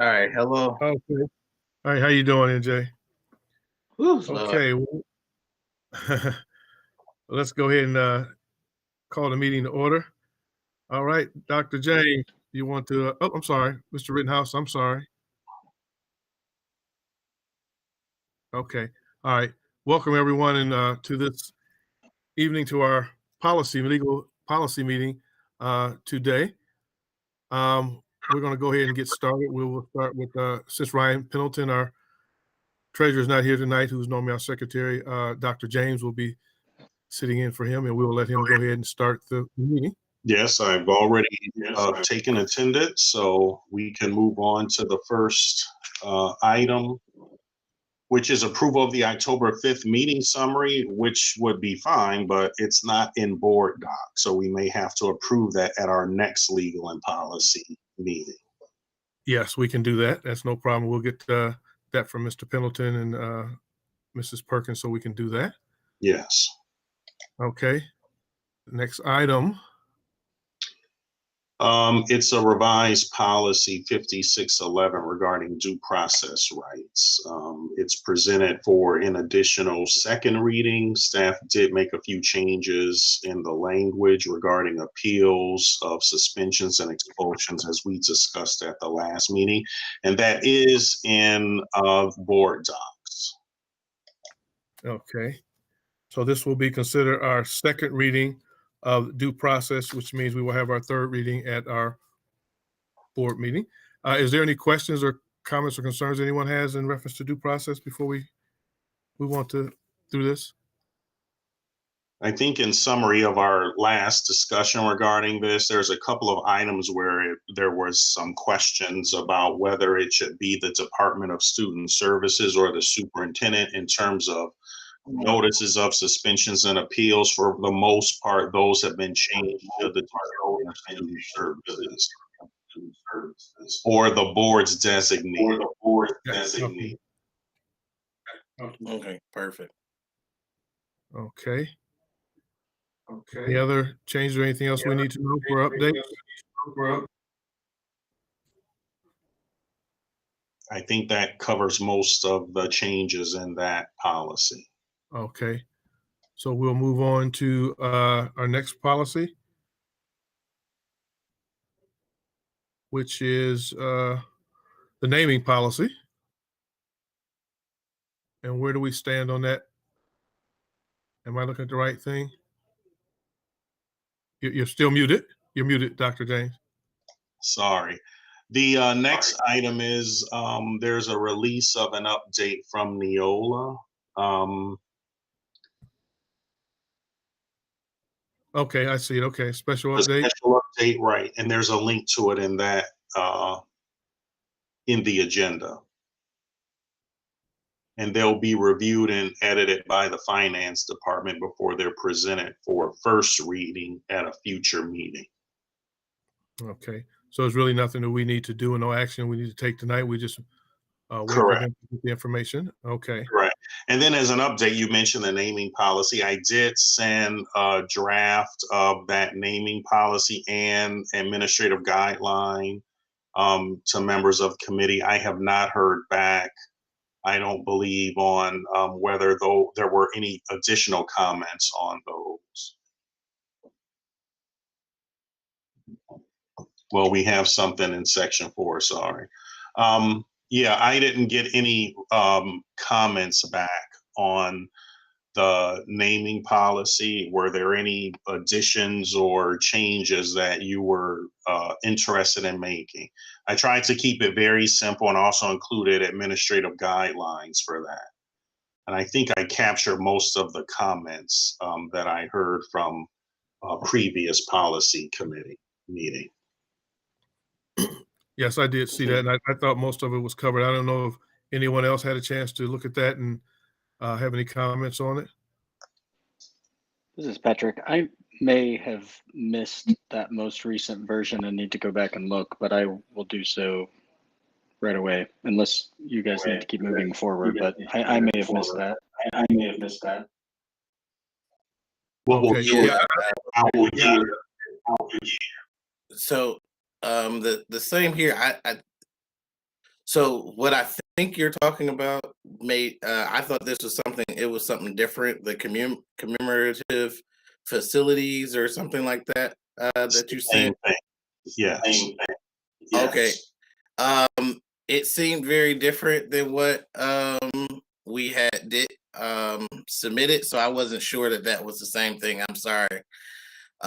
All right, hello. Okay. All right, how you doing, NJ? Whew, Lord. Okay, let's go ahead and call the meeting to order. All right, Dr. James, you want to? Oh, I'm sorry, Mr. Rittenhouse. I'm sorry. Okay. All right. Welcome everyone, and to this evening to our legal policy meeting today. We're going to go ahead and get started. We will start with since Ryan Pendleton, our treasurer, is not here tonight, who's normally our secretary. Dr. James will be sitting in for him, and we will let him go ahead and start the meeting. Yes, I've already taken attendance, so we can move on to the first item, which is approval of the October 5th meeting summary, which would be fine, but it's not in board doc. So we may have to approve that at our next legal and policy meeting. Yes, we can do that. That's no problem. We'll get that from Mr. Pendleton and Mrs. Perkins, so we can do that. Yes. Okay. Next item. It's a revised policy 5611 regarding due process rights. It's presented for an additional second reading. Staff did make a few changes in the language regarding appeals of suspensions and expulsions, as we discussed at the last meeting, and that is in board docs. Okay. So this will be considered our second reading of due process, which means we will have our third reading at our board meeting. Is there any questions or comments or concerns anyone has in reference to due process before we want to do this? I think in summary of our last discussion regarding this, there's a couple of items where there was some questions about whether it should be the Department of Student Services or the superintendent in terms of notices of suspensions and appeals. For the most part, those have been changed to the Department of Student Services or the board's designee. Okay, perfect. Okay. Any other changes or anything else we need to know for updates? I think that covers most of the changes in that policy. Okay. So we'll move on to our next policy, which is the naming policy. And where do we stand on that? Am I looking at the right thing? You're still muted. You're muted, Dr. James. Sorry. The next item is there's a release of an update from Neola. Okay, I see it. Okay, special update. Special update, right. And there's a link to it in that in the agenda. And they'll be reviewed and edited by the finance department before they're presented for first reading at a future meeting. Okay, so there's really nothing that we need to do and no action we need to take tonight. We just wait for them to get the information. Okay. Correct. And then as an update, you mentioned the naming policy. I did send a draft of that naming policy and administrative guideline to members of committee. I have not heard back, I don't believe, on whether though there were any additional comments on those. Well, we have something in section 4, sorry. Yeah, I didn't get any comments back on the naming policy. Were there any additions or changes that you were interested in making? I tried to keep it very simple and also included administrative guidelines for that. And I think I captured most of the comments that I heard from a previous policy committee meeting. Yes, I did see that, and I thought most of it was covered. I don't know if anyone else had a chance to look at that and have any comments on it. This is Patrick. I may have missed that most recent version and need to go back and look, but I will do so right away, unless you guys need to keep moving forward, but I may have missed that. Okay, yeah. So the same here. So what I think you're talking about I thought this was something. It was something different. The commemorative facilities or something like that It's that the you same said. thing. Yes. Okay. It seemed very different than what we had submitted, so I wasn't sure that that was the same thing. I'm sorry.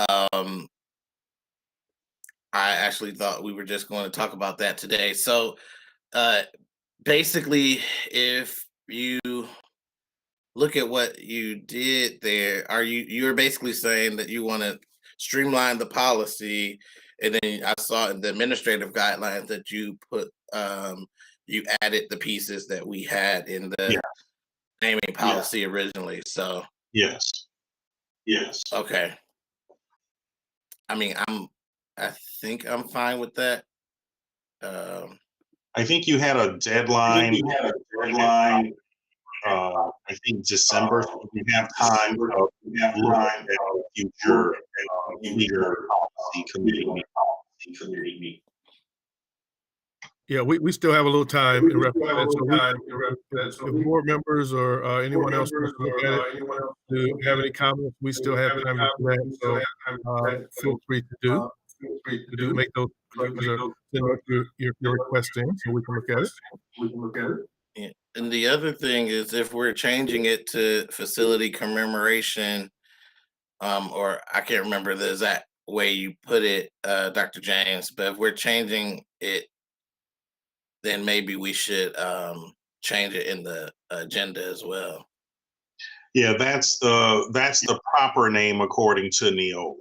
Um, I actually thought we were just going to talk about that today. So, uh, basically, if you look at what you did there, you're basically saying that you want to streamline the policy, and then I saw in the administrative guidelines that you added the pieces that we had in Yeah. the naming policy originally. So Yes. okay. I mean, I think I'm fine with that. I think you had a deadline. I think December. So you have time to look at the future policy committee meeting. Yeah, we still have a little time in reference to that. So if board members or anyone else wants to look at it, to have any comments, we still have time to do that. So feel free to make those comments or send your request in so we can look at it. Yeah. And the other thing is, if we're changing it to facility commemoration, or I can't remember the exact way you put it, Dr. James, but if we're changing it, then maybe we should change it in the agenda as well. Yeah, that's the proper name according to Neola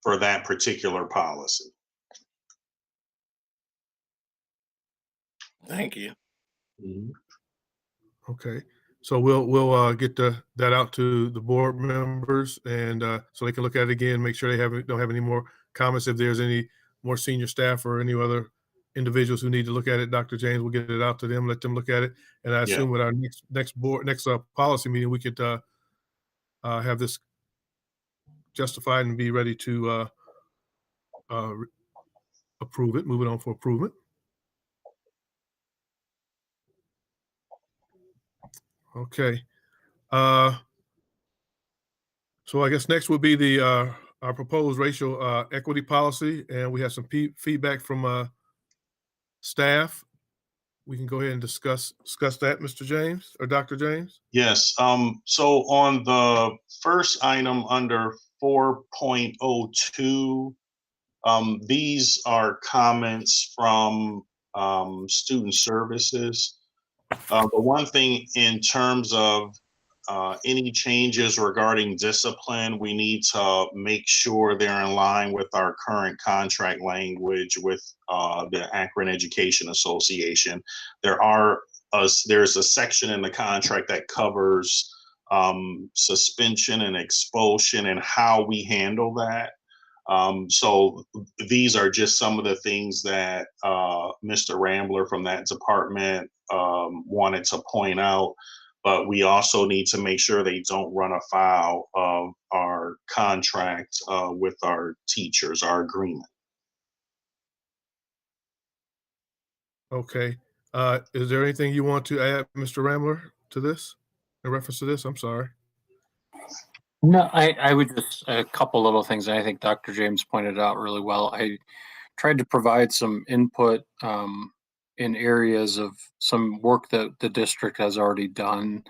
for that particular policy. Thank you. Mhm. Okay, so we'll get that out to the board members, and so they can look at it again, make sure they don't have any more comments. If there's any more senior staff or any other individuals who need to look at it, Dr. James will get it out to them, let them look at it, and I assume with our next policy meeting, we could have this justified and be ready to approve it, move it on for approval. Okay. So I guess next would be the our proposed racial equity policy, and we have some feedback from staff. We can go ahead and discuss that, Mr. James or Dr. James. Yes. So on the first item under 4.02, these are comments from student services. The one thing in terms of any changes regarding discipline, we need to make sure they're in line with our current contract language with the Akron Education Association. There's a section in the contract that covers suspension and expulsion and how we handle that. So these are just some of the things that Mr. Rambler from that department wanted to point out, but we also need to make sure they don't run afoul of our contract with our teachers, our agreement. Okay. Is there anything you want to add, Mr. Rambler, to this in reference to this? I'm sorry. No, I would just a couple little things. And I think Dr. James pointed out really well. I tried to provide some input in areas of some work that the district has already done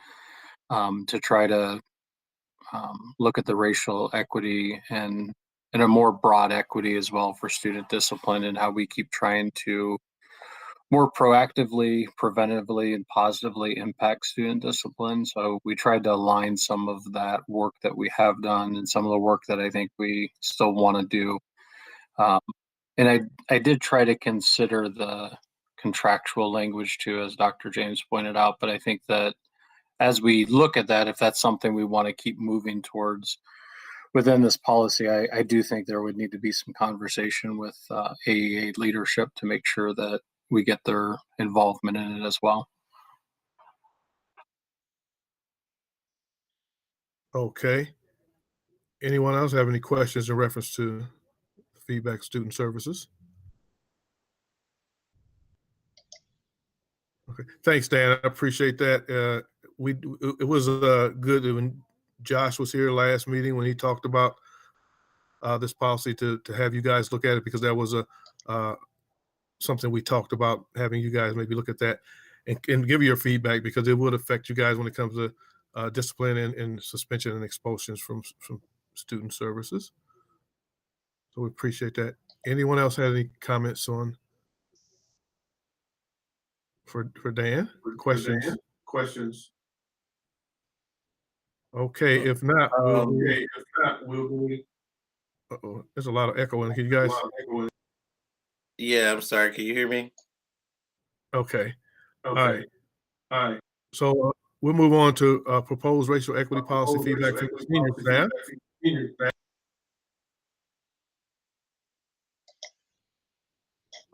to try to look at the racial equity and a more broad equity as well for student discipline, and how we keep trying to more proactively, preventively, and positively impact student discipline. So we tried to align some of that work that we have done and some of the work that I think we still want to do. And I did try to consider the contractual language too, as Dr. James pointed out. But I think that as we look at that, if that's something we want to keep moving towards within this policy, I do think there would need to be some conversation with AEA leadership to make sure that we get their involvement in it as well. Okay. Anyone else have any questions in reference to feedback student services? Okay. Thanks, Dan. I appreciate that. It was good when Josh was here last meeting when he talked about this policy to have you guys look at it, because that was something we talked about, having you guys maybe look at that and give your feedback, because it would affect you guys when it comes to discipline and suspension and expulsions from student services. So we appreciate that. Anyone else have any comments for Dan? Questions? Okay, if not, uh-oh, there's a lot of echoing. Can you guys? Yeah, I'm sorry. Can you hear me? Okay. All right. So we'll move on to proposed racial equity policy feedback from senior staff.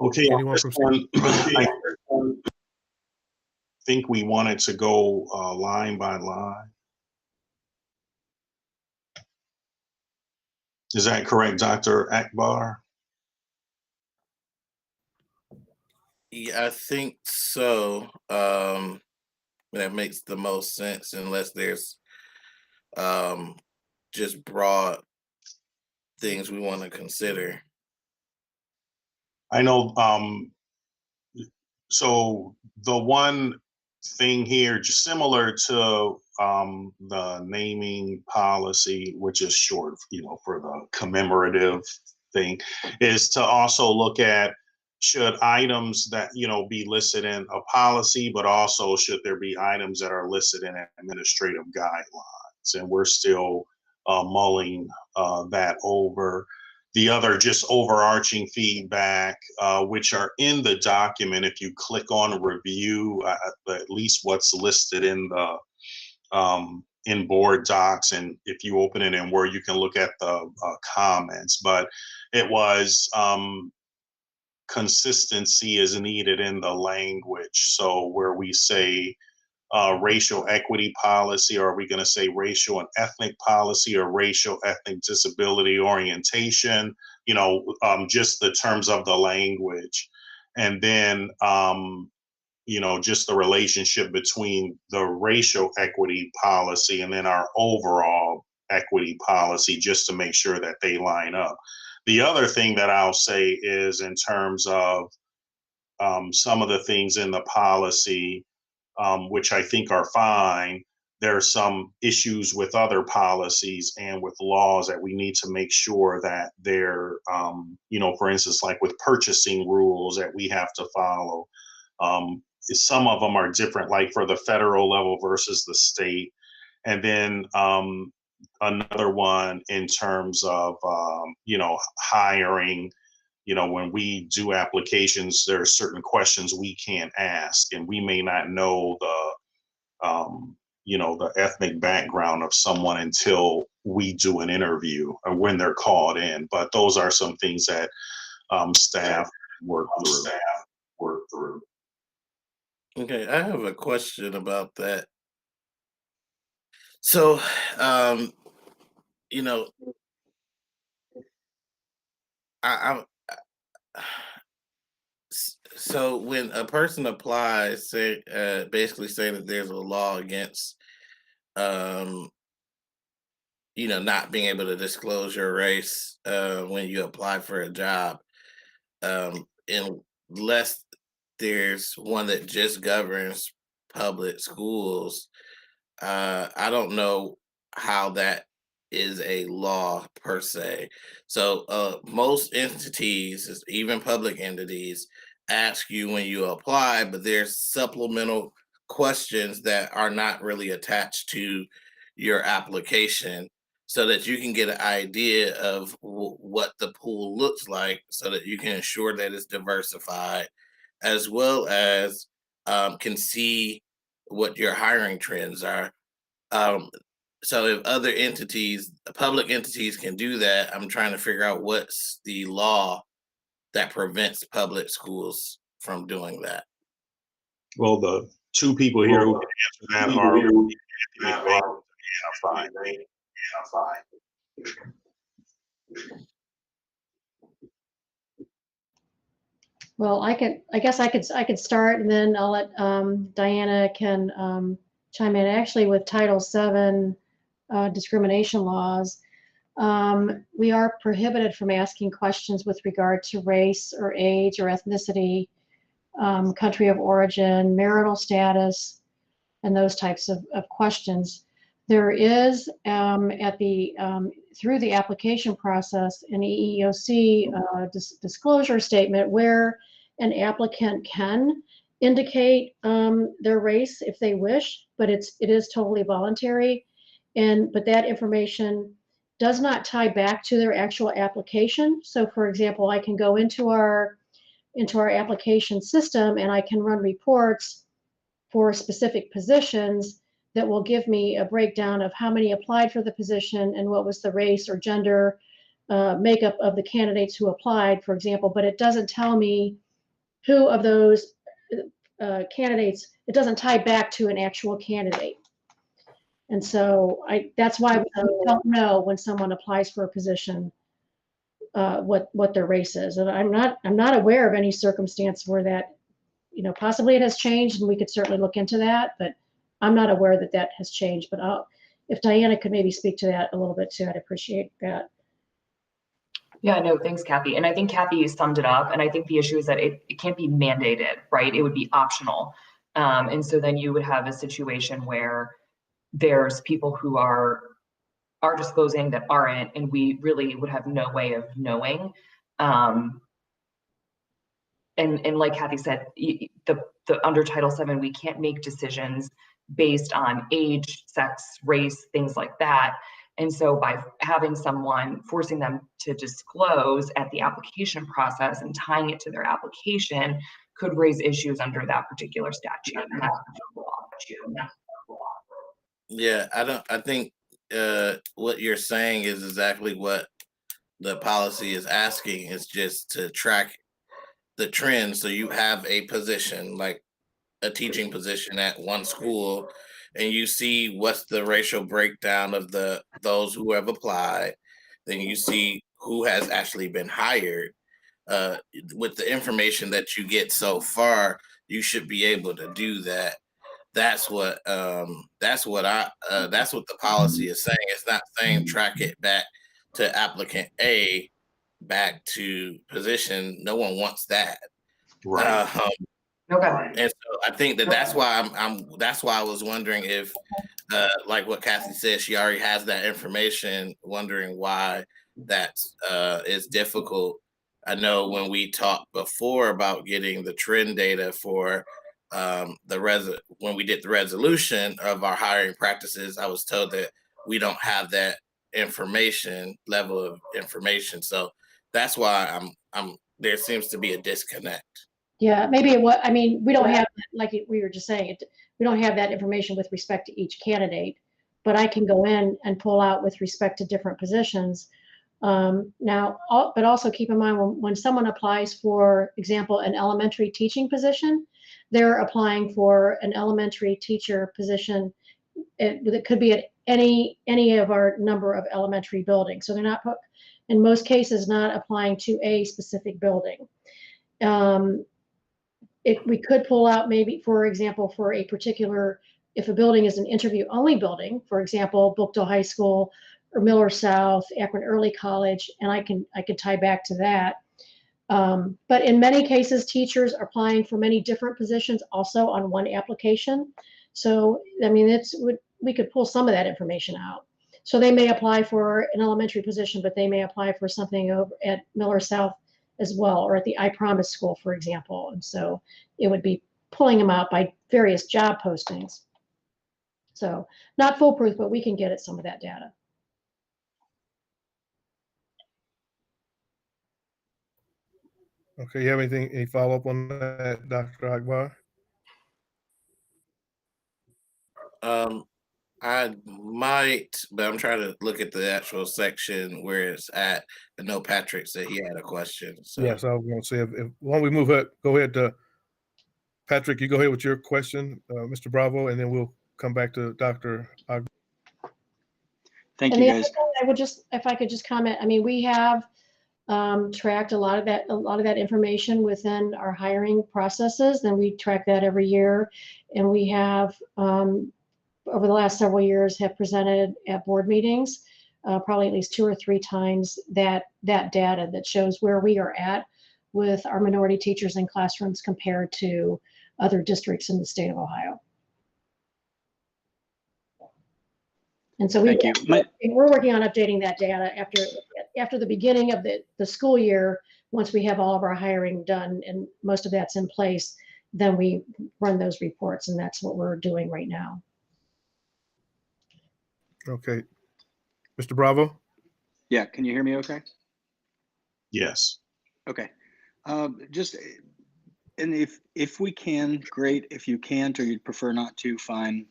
Okay, on Anyone this from one, I think we wanted to go line by line. Is that correct, Dr. Akbar? Yeah, I think so. That makes the most sense, unless there's just broad things we want to consider. I know. So the one thing here, just similar to the naming policy, which is short, for the commemorative thing, is to also look at, should items that be listed in a policy, but also should there be items that are listed in administrative guidelines, and we're still mulling that over. The other just overarching feedback, which are in the document, if you click on review, at least what's listed in the in board docs, and if you open it in Word, you can look at the comments. But it was consistency is needed in the language. So where we say racial equity policy, or are we going to say racial and ethnic policy, or racial ethnic disability orientation? Just the terms of the language, and then just the relationship between the racial equity policy and then our overall equity policy, just to make sure that they line up. The other thing that I'll say is, in terms of some of the things in the policy, which I think are fine, there's some issues with other policies and with laws that we need to make sure that they're, for instance, like with purchasing rules that we have to follow. Some of them are different, like for the federal level versus the state. And then another one in terms of, hiring. When we do applications, there are certain questions we can't ask, and we may not know the ethnic background of someone until we do an interview or when they're called in. But those are some things that staff work through. Okay, I have a question about that. So, I so when a person applies, basically saying that there's a law against, not being able to disclose your race when you apply for a job, unless there's one that just governs public schools. I don't know how that is a law per se. So most entities, even public entities, ask you when you apply, but there's supplemental questions that are not really attached to your application, so that you can get an idea of what the pool looks like, so that you can ensure that it's diversified, as well as can see what your hiring trends are. Um, so if other entities, public entities, can do that, I'm trying to figure out what's the law that prevents public schools from doing that. Well, the two people here who can answer that are Anthony Well, I guess I could start, and then I'll let Diana can chime in. Actually, with Title VII discrimination laws, we are prohibited from asking questions with regard to race or age or ethnicity, country of origin, marital status, and those types of questions. There is through the application process an EEOC disclosure statement where an applicant can indicate their race if they wish, but it is totally voluntary, but that information does not tie back to their actual application. So, for example, I can go into our application system and I can run reports for specific positions that will give me a breakdown of how many applied for the position and what was the race or gender makeup of the candidates who applied, for example, but it doesn't tell me who of those candidates, it doesn't tie back to an actual candidate. And so that's why we don't know when someone applies for a position what their race is. And I'm not aware of any circumstance where that, possibly it has changed, and we could certainly look into that, but I'm not aware that that has changed. But if Diana could maybe speak to that a little bit too, I'd appreciate that. Yeah, no, thanks, Kathy. And I think Kathy summed it up. And I think the issue is that it can't be mandated, right? It would be optional. And so then you would have a situation where there's people who are disclosing that aren't, and we really would have no way of knowing. And like Kathy said, the under Title VII, we can't make decisions based on age, sex, race, things like that. And so by having someone, forcing them to disclose at the application process and tying it to their application could raise issues under that particular statute. Yeah, I think what you're saying is exactly what the policy is asking, is just to track the trend. So you have a position, like a teaching position at one school, and you see what's the racial breakdown of those who have applied. Then you see who has actually been hired. With the information that you get so far, you should be able to do that. That's what the policy is saying. It's not saying track it back to applicant A, back to position. No one wants that. Right. Okay. And so I think that's why that's why I was wondering if, like what Kathy said, she already has that information, wondering why that is difficult. I know when we talked before about getting the trend data for when we did the resolution of our hiring practices, I was told that we don't have that level of information. So that's why there seems to be a disconnect. Yeah, maybe we don't have, like we were just saying, we don't have that information with respect to each candidate, but I can go in and pull out with respect to different positions. Now, but also keep in mind when someone applies for example, an elementary teaching position, they're applying for an elementary teacher position. It could be at any of our number of elementary buildings. So they're not, in most cases, not applying to a specific building. We could pull out maybe, for example, for a particular, if a building is an interview only building, for example, Bookdale High School or Miller South, Akron Early College, and I can tie back to that. But in many cases, teachers are applying for many different positions also on one application. So, I mean, we could pull some of that information out. So they may apply for an elementary position, but they may apply for something over at Miller South as well, or at the I Promise School, for example. And so it would be pulling them out by various job postings. So not foolproof, but we can get at some of that data. Okay, you have any follow-up on that, Dr. Akbar? I might, but I'm trying to look at the actual section where it's at. I know Patrick said he had a question. So. Yes, I was going to say, if when we move up, go ahead to Patrick, you go ahead with your question, Mr. Bravo, and then we'll come back to Dr. Akbar. Thank you, guys. I would just, if I could just comment, I mean, we have tracked a lot of that information within our hiring processes. Then we track that every year, and we have over the last several years have presented at board meetings, probably at least 2 or 3 times that data that shows where we are at with our minority teachers in classrooms compared to other districts in the state of Ohio. And so Thank you. we're working on updating that data after the beginning of the school year. Once we have all of our hiring done and most of that's in place, then we run those reports, and that's what we're doing right now. Okay. Mr. Bravo? Yeah, can you hear me okay? Yes. Okay. Just, and if we can, great. If you can't, or you'd prefer not to, fine.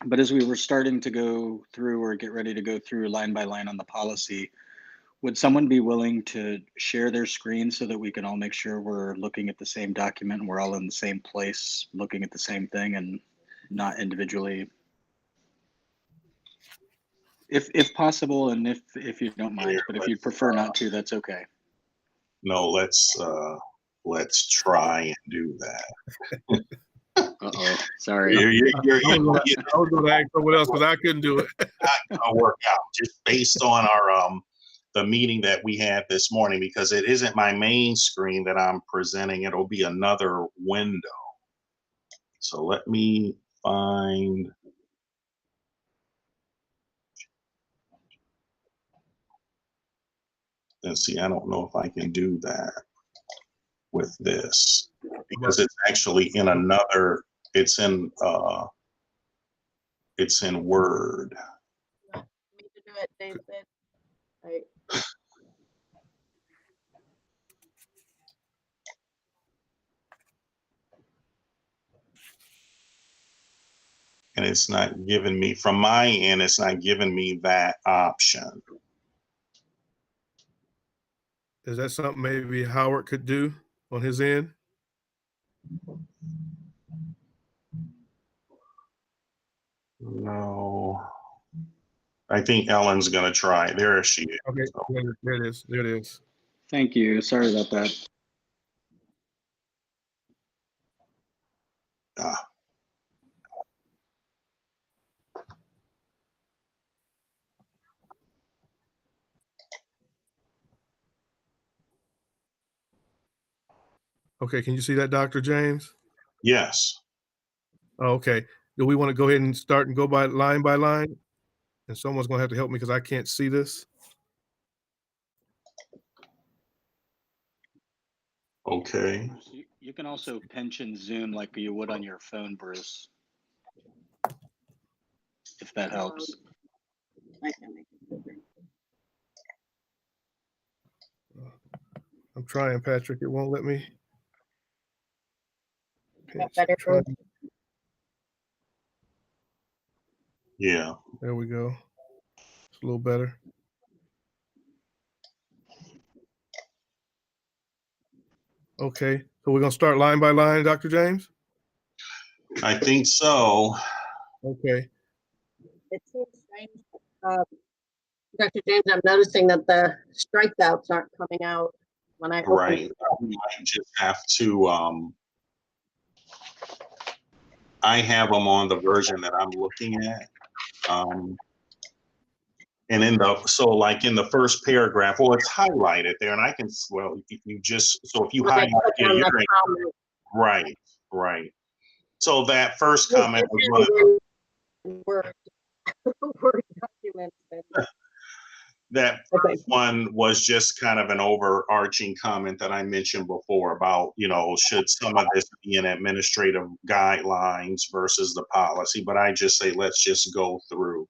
But as we were starting to go through or get ready to go through line by line on the policy, would someone be willing to share their screen so that we can all make sure we're looking at the same document and we're all in the same place, looking at the same thing and not individually? If possible, and if you don't mind, but if you'd prefer not to, that's okay. No, let's try and do that. Uh-oh, sorry. I was going to ask someone else, but I couldn't do it. Not gonna work out just based on our the meeting that we had this morning, because it isn't my main screen that I'm presenting. It'll be another window. So let me find. And see, I don't know if I can do that with this, because it's actually in another, it's in Word. Me to do it, David. Right. And it's not giving me, from my end, it's not giving me that option. Is that something maybe Howard could do on his end? No. I think Ellen's gonna try. There she is. Okay, there it is. There it is. Thank you. Sorry about that. Ah. Okay, can you see that, Dr. James? Yes. Oh, okay. Do we want to go ahead and start and go by line? And someone's going to have to help me because I can't see this. Okay. You can also pinch and zoom like you would on your phone, Bruce, if that helps. I can make it bigger. I'm trying, Patrick. It won't let me. That better for Yeah. There we go. It's a little better. Okay, so we're going to start line by line, Dr. James? I think so. Okay. it seems strange. Dr. James, I'm noticing that the strikeouts aren't coming out when I open Right. it. I might just have to, I have them on the version that I'm looking at. And in the, so like in the first paragraph, well, it's highlighted there, and I can, well, you just, so if you When I highlight click it, on you're the comment, right, right. So that first it's comment was one of the, in Word Word documents. that Okay. first one was just kind of an overarching comment that I mentioned before about, you know, should some of this be in administrative guidelines versus the policy, but I just say, let's just go through.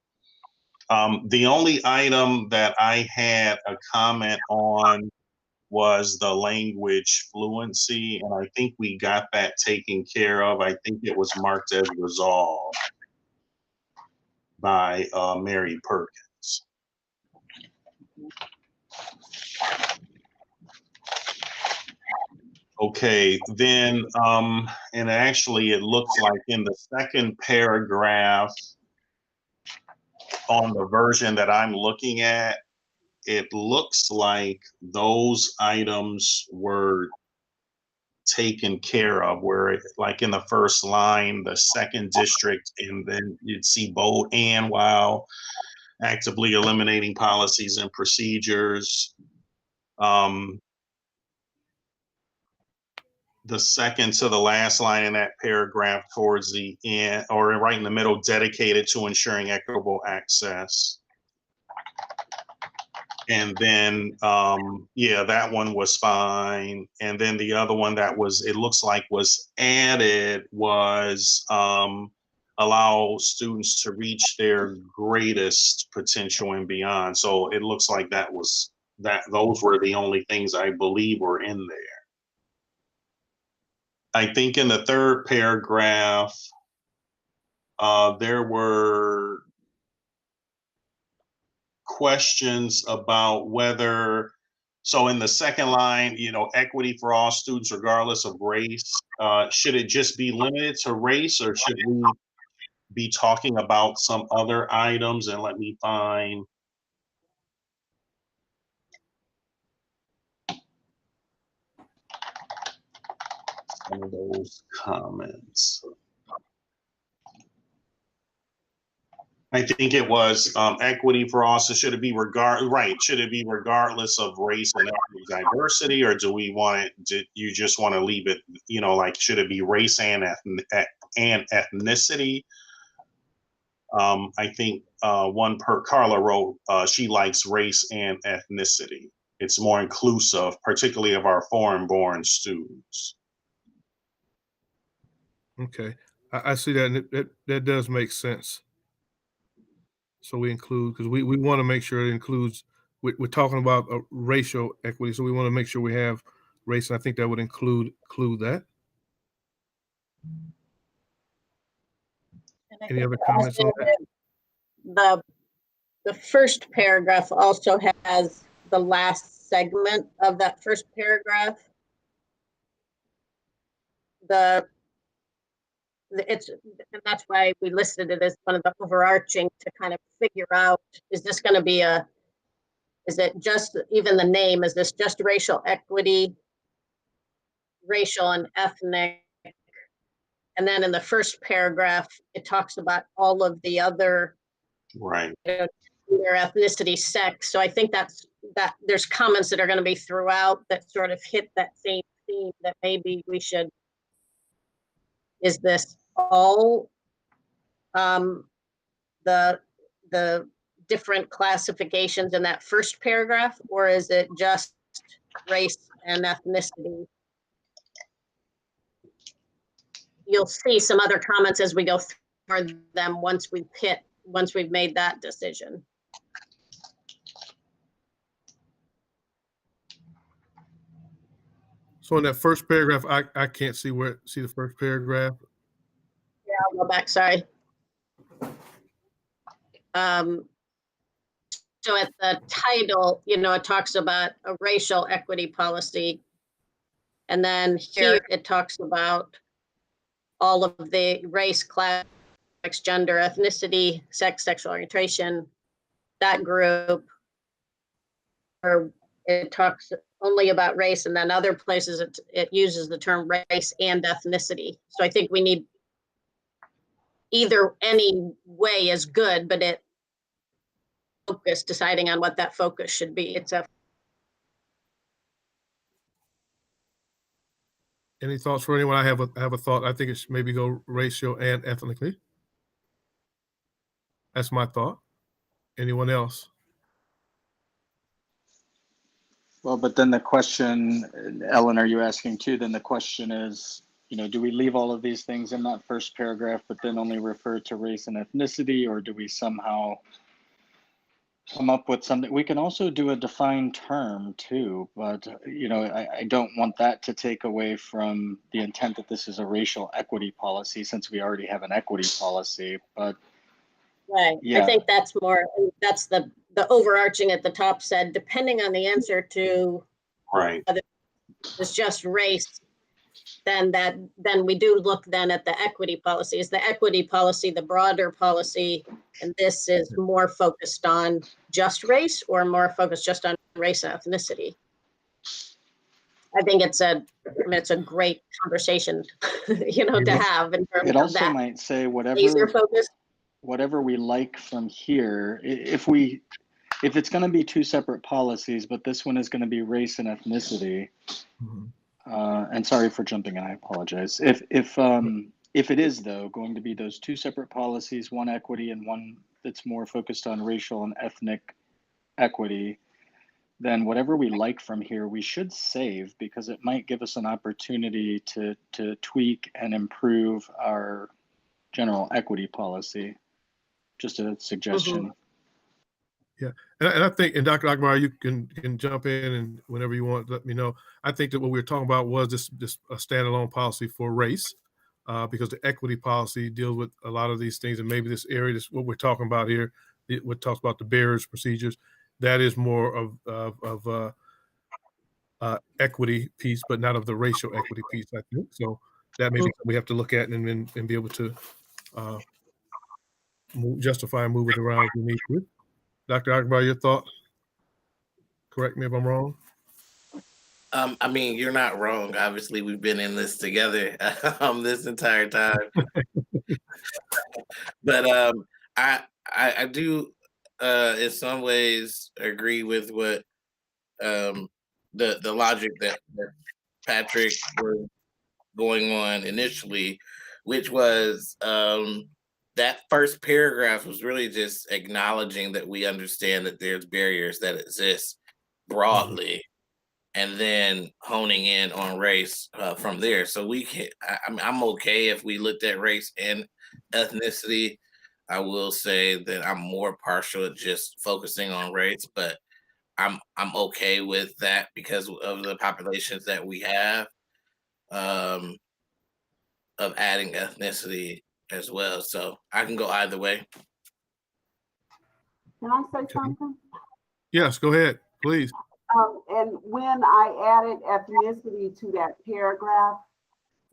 The only item that I had a comment on was the language fluency, and I think we got that taken care of. I think it was marked as resolved by Mary Perkins. Okay, then, and actually it looks like in the second paragraph on the version that I'm looking at, it looks like those items were taken care of, where like in the first line, the second district, and then you'd see bold and while actively eliminating policies and procedures. The second to the last line in that paragraph towards the end, or right in the middle, dedicated to ensuring equitable access. And then, yeah, that one was fine. And then the other one that was, it looks like was added was allow students to reach their greatest potential and beyond. So it looks like that was, those were the only things I believe were in there. I think in the third paragraph, there were questions about whether, so in the second line, you know, equity for all students regardless of race, should it just be limited to race, or should we be talking about some other items? And let me find some of those comments. I think it was equity for all. So should it be should it be regardless of race and ethnic diversity, or do we want it? Do you just want to leave it? You know, like should it be race and ethnicity? I think Carla wrote she likes race and ethnicity. It's more inclusive, particularly of our foreign-born students. Okay, I see that, and that does make sense. So we include, because we want to make sure it includes, we're talking about racial equity, so we want to make sure we have race, and I think that would include that. Any other comments on that? The first paragraph also has the last segment of that first paragraph. And that's why we listed it as one of the overarching to kind of figure out, is this going to be is it just, even the name, is this just racial equity, racial and ethnic? And then in the first paragraph, it talks about all of the other, right, their ethnicity, sex. So I think that there's comments that are going to be throughout that sort of hit that same theme, that maybe we should, is this all the different classifications in that first paragraph, or is it just race and ethnicity? You'll see some other comments as we go through them once we've made that decision. So in that first paragraph, I can't see the first paragraph. Yeah, I'll go back, sorry. So at the title, you know, it talks about a racial equity policy. And then here it talks about all of the race, class, gender, ethnicity, sex, sexual orientation, that group. Or it talks only about race, and then other places it uses the term race and ethnicity. So I think we need either, any way is good, but it focus, deciding on what that focus should be. Any thoughts for anyone? I have a thought. I think it should maybe go racial and ethnically. That's my thought. Anyone else? Well, but then the question, Ellen, are you asking too? Then the question is, you know, do we leave all of these things in that first paragraph, but then only refer to race and ethnicity, or do we somehow come up with something? We can also do a defined term too, but you know, I don't want that to take away from the intent that this is a racial equity policy, since we already have an equity policy. But right, yeah. I think that's the overarching at the top said, depending on the answer to right, whether it's just race then we do look then at the equity policy. Is the equity policy the broader policy, and this is more focused on just race, or more focused just on race and ethnicity? I think it's a great conversation, to have in terms It of also that might say laser focus. whatever we like from here. If it's going to be two separate policies, but this one is going to be race and ethnicity. And sorry for jumping in, I apologize. If it is though going to be those two separate policies, one equity and one that's more focused on racial and ethnic equity, then whatever we like from here, we should save, because it might give us an opportunity to tweak and improve our general equity policy. Just a suggestion. Yeah, and I think, and Dr. Akbar, you can jump in and whenever you want, let me know. I think that what we were talking about was this a standalone policy for race, because the equity policy deals with a lot of these things, and maybe this area, this what we're talking about here, what talks about the barriers, procedures, that is more of equity piece, but not of the racial equity piece, I think. So that may be something we have to look at and be able to justify and move it around if we need to. Dr. Akbar, your thought? Correct me if I'm wrong. I mean, you're not wrong. Obviously, we've been in this together this entire time. But I do in some ways agree with what the logic that Patrick was going on initially, which was that first paragraph was really just acknowledging that we understand that there's barriers that exist broadly, and then honing in on race from there. So we can, I'm okay if we looked at race and ethnicity. I will say that I'm more partial at just focusing on race, but I'm okay with that because of the populations that we have, of adding ethnicity as well. So I can go either way. Can I say something? Yes, go ahead, please. And when I added ethnicity to that paragraph,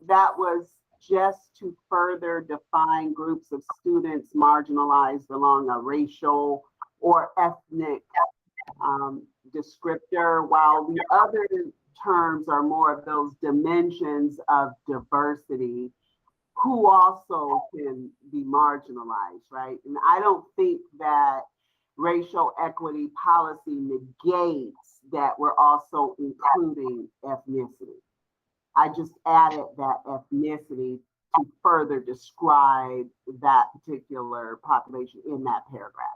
that was just to further define groups of students marginalized along a racial or ethnic descriptor, while the other terms are more of those dimensions of diversity who also can be marginalized, right? And I don't think that racial equity policy negates that we're also including ethnicity. I just added that ethnicity to further describe that particular population in that paragraph.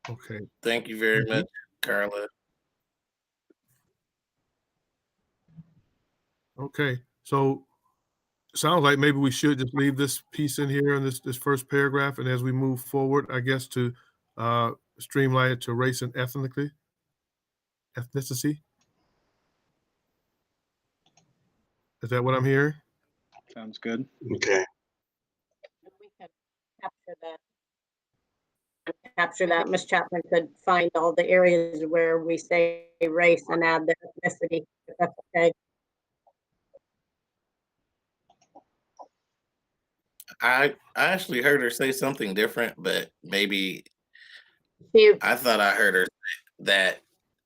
Okay. Thank you very much, Carla. Okay, so sounds like maybe we should just leave this piece in here in this first paragraph, and as we move forward, I guess to streamline it to race and ethnicity. Is that what I'm hearing? Sounds good. Okay. We can capture that. Ms. Chapman could find all the areas where we say race and add the ethnicity, if that's okay. I actually heard her say something different, but maybe You, I thought I heard her say that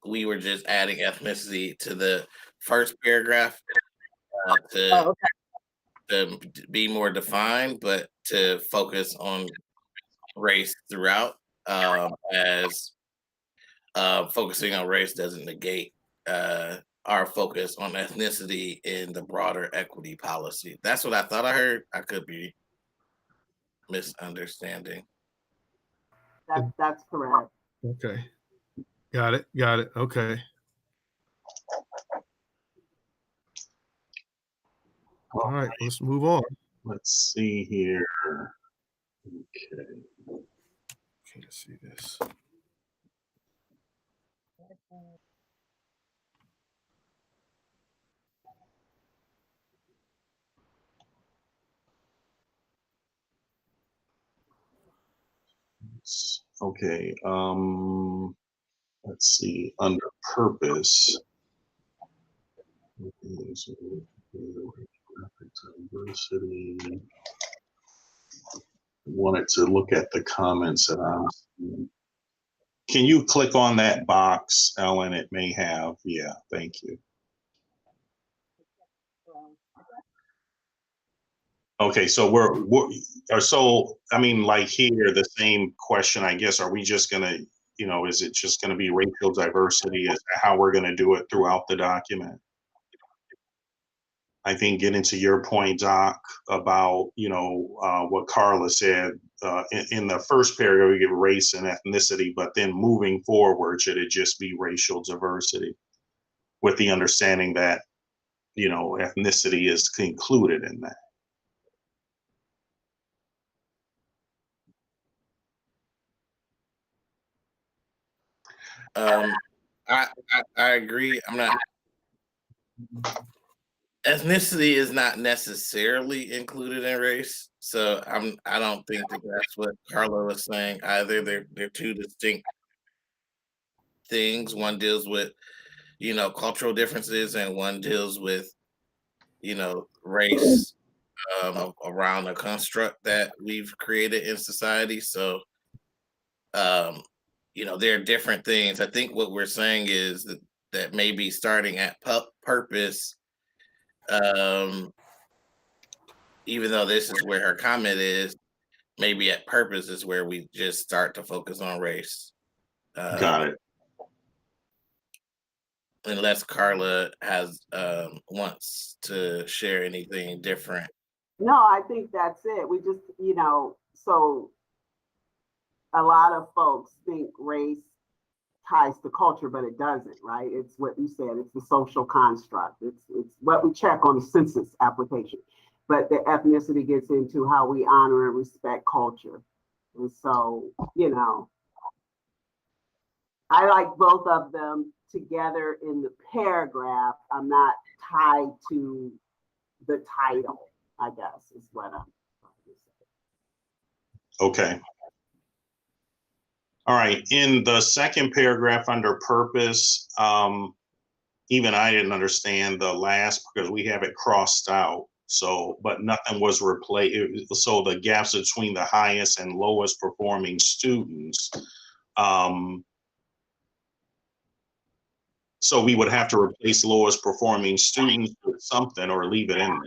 we were just adding ethnicity to the first paragraph to be more defined, but to focus on race throughout, as focusing on race doesn't negate our focus on ethnicity in the broader equity policy. That's what I thought I heard. I could be misunderstanding. That's correct. Okay, got it. Okay. All right, let's move on. Let's see here. Okay. Can't see this. Okay. Let's see. Under purpose. Diversity. Wanted to look at the comments that I'm seeing. Can you click on that box, Ellen? It may have. Yeah, thank you. Okay, so I mean, like here, the same question, I guess, are we just gonna, is it just gonna be racial diversity? Is that how we're gonna do it throughout the document? I think getting to your point, Doc, about, what Carla said, in the first paragraph, we get race and ethnicity, but then moving forward, should it just be racial diversity? With the understanding that, ethnicity is included in that. I agree. Ethnicity is not necessarily included in race, so I don't think that that's what Carla was saying either. They're two distinct things. One deals with, cultural differences, and one deals with, race around a construct that we've created in society. So, there are different things. I think what we're saying is that maybe starting at purpose, even though this is where her comment is, maybe at purpose is where we just start to focus on race. Got it. Unless Carla wants to share anything different. No, I think that's it. We just, so a lot of folks think race ties to culture, but it doesn't, right? It's what you said, it's the social construct. It's what we check on the census application. But the ethnicity gets into how we honor and respect culture. And so, I like both of them together in the paragraph. I'm not tied to the title, I guess, is what I'm trying to say. Okay. All right. In the second paragraph under purpose, even I didn't understand the last because we have it crossed out. So, but nothing was replaced. So the gaps between the highest and lowest performing students. So we would have to replace lowest performing students with something or leave it in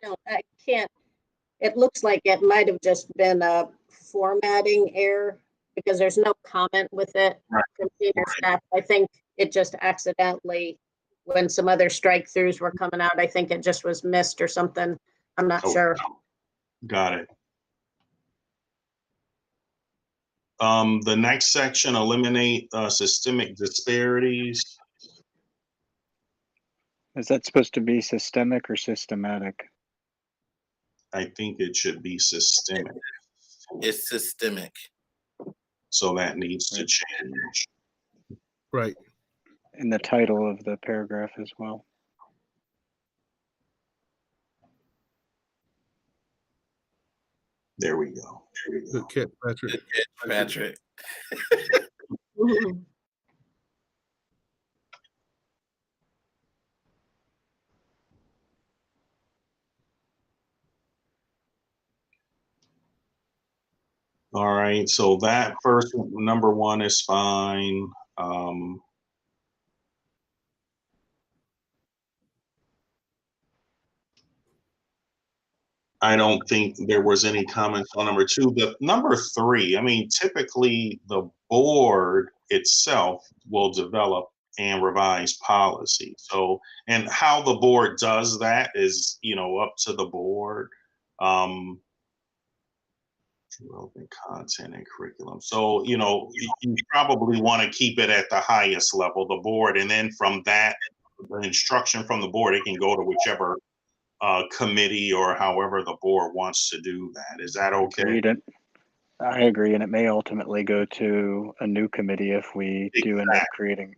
there. I can't, it looks like it might have just been a formatting error because there's no comment with it from senior staff. I think it just accidentally, when some other strike throughs were coming out, I think it just was missed or something. I'm not sure. Got it. The next section, eliminate systemic disparities. Is that supposed to be systemic or systematic? I think it should be systemic. It's systemic. So that needs to change. Right. In the title of the paragraph as well. There we go. Good catch, Patrick. Good catch, Patrick. All right, so that first number one is fine. I don't think there was any comments on number two, but number three, I mean, typically the board itself will develop and revise policy. So, and how the board does that is, up to the board. Relevant content and curriculum. So, you probably want to keep it at the highest level, the board, and then from that, the instruction from the board, it can go to whichever committee or however the board wants to do that. Is that okay? I agree, and it may ultimately go to a new committee if we do end up creating,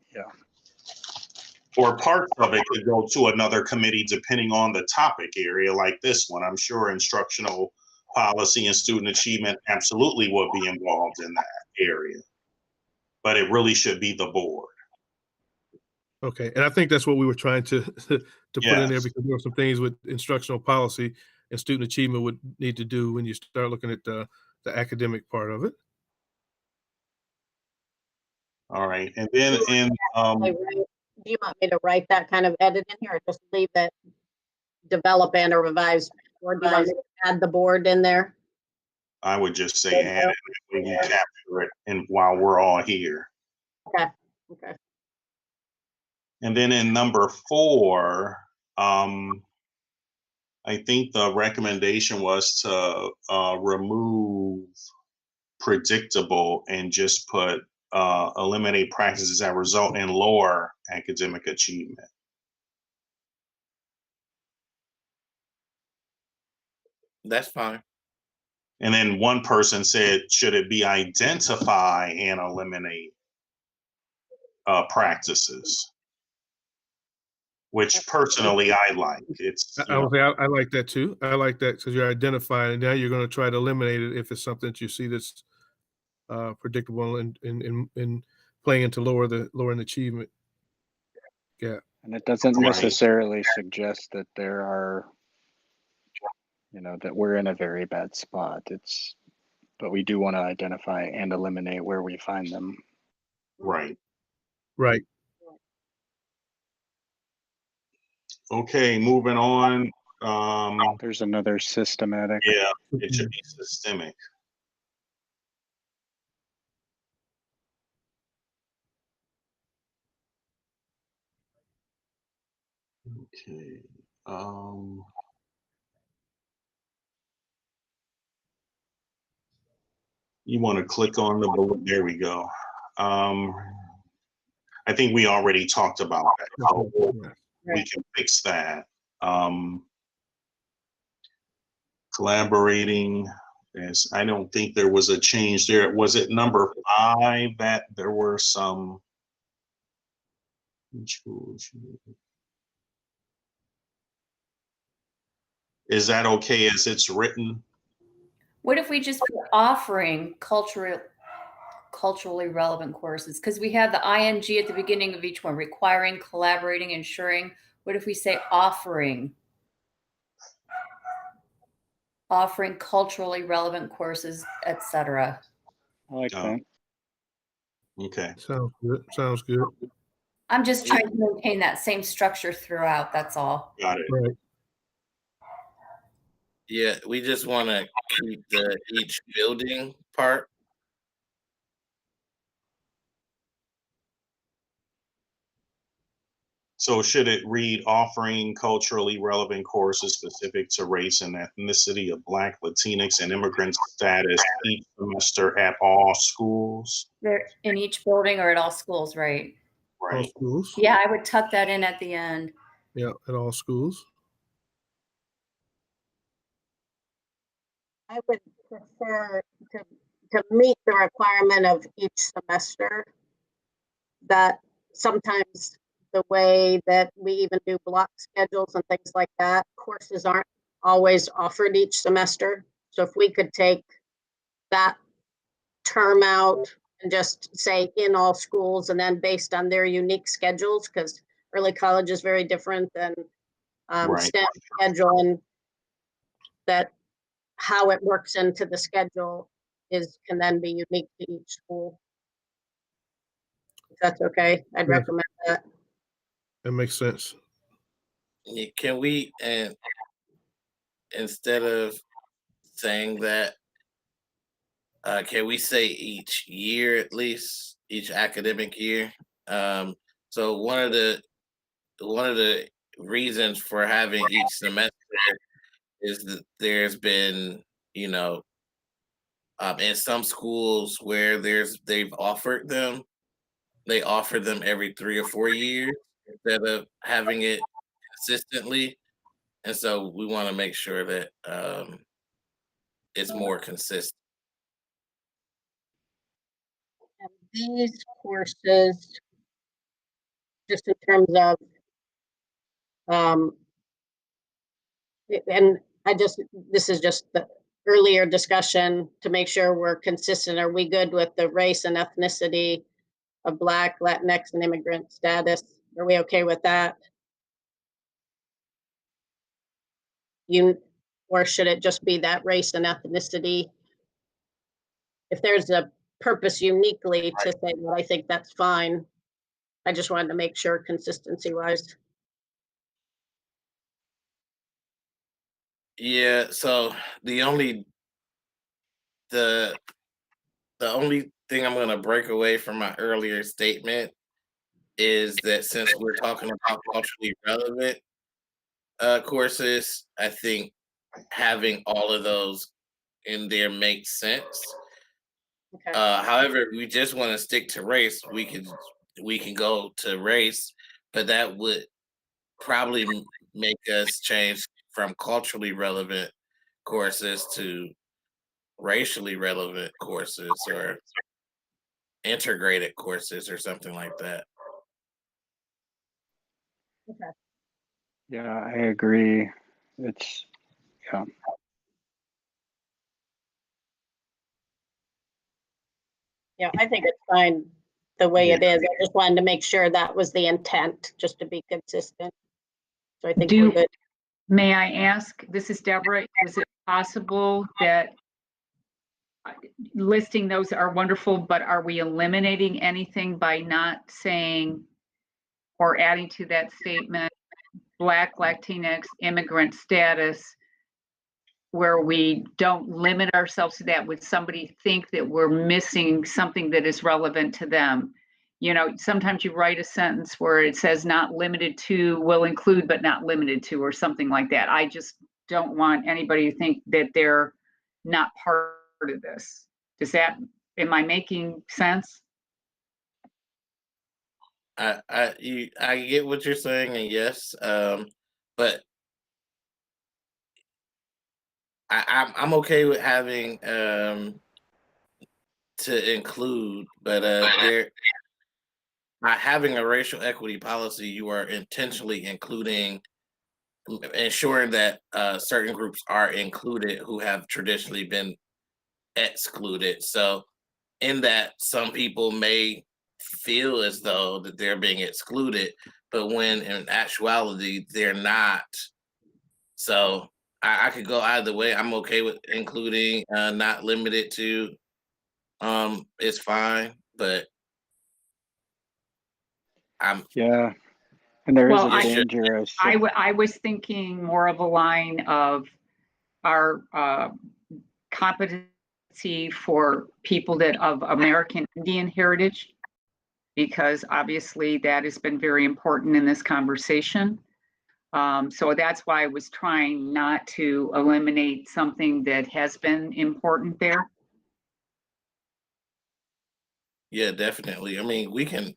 Or parts of it could go to another committee depending on the topic area, like this one. I'm sure instructional policy and student achievement absolutely will be involved in that area, but it really should be the board. Okay, and I think that's what we were trying to put in there, Yes. because there were some things with instructional policy and student achievement would need to do when you start looking at the academic part of it. All right. And then in, Do you want me to write that kind of edit in here, or just leave it, develop and or revise? Or do you want me to add the board in there? I would just say add it when we capture it and while we're all here. Okay, okay. And then in number 4, I think the recommendation was to remove predictable and just put eliminate practices that result in lower academic achievement. That's fine. And then one person said, should it be identify and eliminate practices? Which personally I like. It's, I like that too. I like that because you're identifying, and now you're going to try to eliminate it if it's something that you see that's predictable and playing into lowering achievement. Yeah. And it doesn't Right. necessarily suggest that there are, that we're in a very bad spot. But we do want to identify and eliminate where we find them. right. Right. Okay, moving on. There's another systematic. Yeah, it should be systemic. Okay. You want to click on the bullet. There we go. I think we already talked about that. So we can fix that. Collaborating. Yes, I don't think there was a change there. Was it number 5 that there were some? Is that okay as it's written? What if we just put offering culturally relevant courses? Because we have the ing at the beginning of each one, requiring, collaborating, ensuring. What if we say offering culturally relevant courses, etc.? I like that. Okay. Sounds good. I'm just trying to maintain that same structure throughout. That's all. Got it. Right. Yeah, we just want to keep the each building part. So should it read offering culturally relevant courses specific to race and ethnicity of Black, Latinx, and immigrant status each semester at all schools? They're in each building or at all schools, right? All Right. schools. Yeah, I would tuck that in at the end. Yeah, at all schools. I would prefer to meet the requirement of each semester. That sometimes the way that we even do block schedules and things like that, courses aren't always offered each semester. So if we could take that term out and just say in all schools, and then based on their unique schedules, because early college is very different than STEM schedule, and that how it works into the schedule can then be unique to each school. If that's okay, I'd recommend that. That makes sense. Can we, and instead of saying that, can we say each year at least, each academic year? So one of the reasons for having each semester is that there's been, in some schools where they offer them every 3 or 4 years instead of having it consistently. And so we want to make sure that it's more consistent. And these courses, just in terms of, and this is just the earlier discussion to make sure we're consistent. Are we good with the race and ethnicity of Black, Latinx, and immigrant status Are we okay with that? Or should it just be that race and ethnicity? If there's a purpose uniquely to say that, I think that's fine. I just wanted to make sure consistency wise. Yeah, so the only thing I'm gonna break away from my earlier statement is that since we're talking about culturally relevant courses, I think having all of those in there makes sense. Okay. However, if we just want to stick to race, we can go to race, but that would probably make us change from culturally relevant courses to racially relevant courses or integrated courses or something like that. Okay. Yeah, I agree. It's, yeah. Yeah, I think it's fine the way it is. I just wanted to make sure that was the intent, just to be consistent. So I think we're good. May I ask, this is Deborah, is it possible that listing those are wonderful, but are we eliminating anything by not saying or adding to that statement, Black, Latinx, immigrant status, where we don't limit ourselves to that? Would somebody think that we're missing something that is relevant to them? You know, sometimes you write a sentence where it says not limited to, will include, but not limited to, or something like that. I just don't want anybody to think that they're not part of this. Am I making sense? I get what you're saying, and yes, but I'm okay with having to include, but there by having a racial equity policy, you are intentionally ensuring that certain groups are included who have traditionally been excluded. So, in that, some people may feel as though that they're being excluded, but when in actuality they're not. So, I could go either way. I'm okay with including, not limited to. It's fine, but I'm Yeah. And there is Well, a danger. I was thinking more of a line of our competency for people that of American Indian heritage, because obviously that has been very important in this conversation. So that's why I was trying not to eliminate something that has been important there. Yeah, definitely. I mean, we can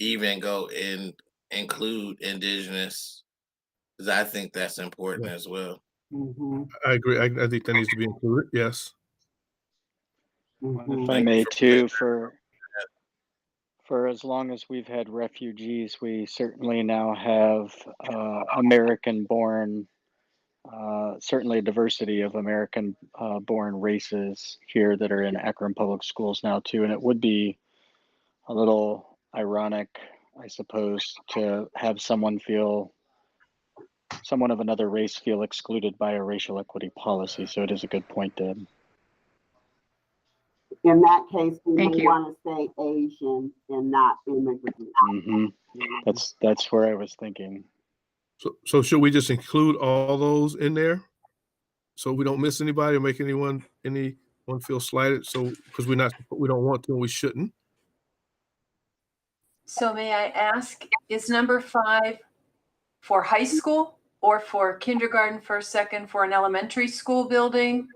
even go and include indigenous, because I think that's important as well. Mhm, I agree. I think that needs to be included. Yes. mhm. If I may too, for as long as we've had refugees, we certainly now have American-born, certainly a diversity of American-born races here that are in Akron public schools now too. And it would be a little ironic, I suppose, to have someone of another race feel excluded by a racial equity policy. So it is a good point, Deb. In that case, we Thank may you. want to say Asian and not immigrant. Mm-hmm. That's where I was thinking. So should we just include all those in there, so we don't miss anybody or make anyone feel slighted? So because we don't want to, and we shouldn't. So may I ask, is number 5 for high school or for kindergarten, first, second, for an elementary school building?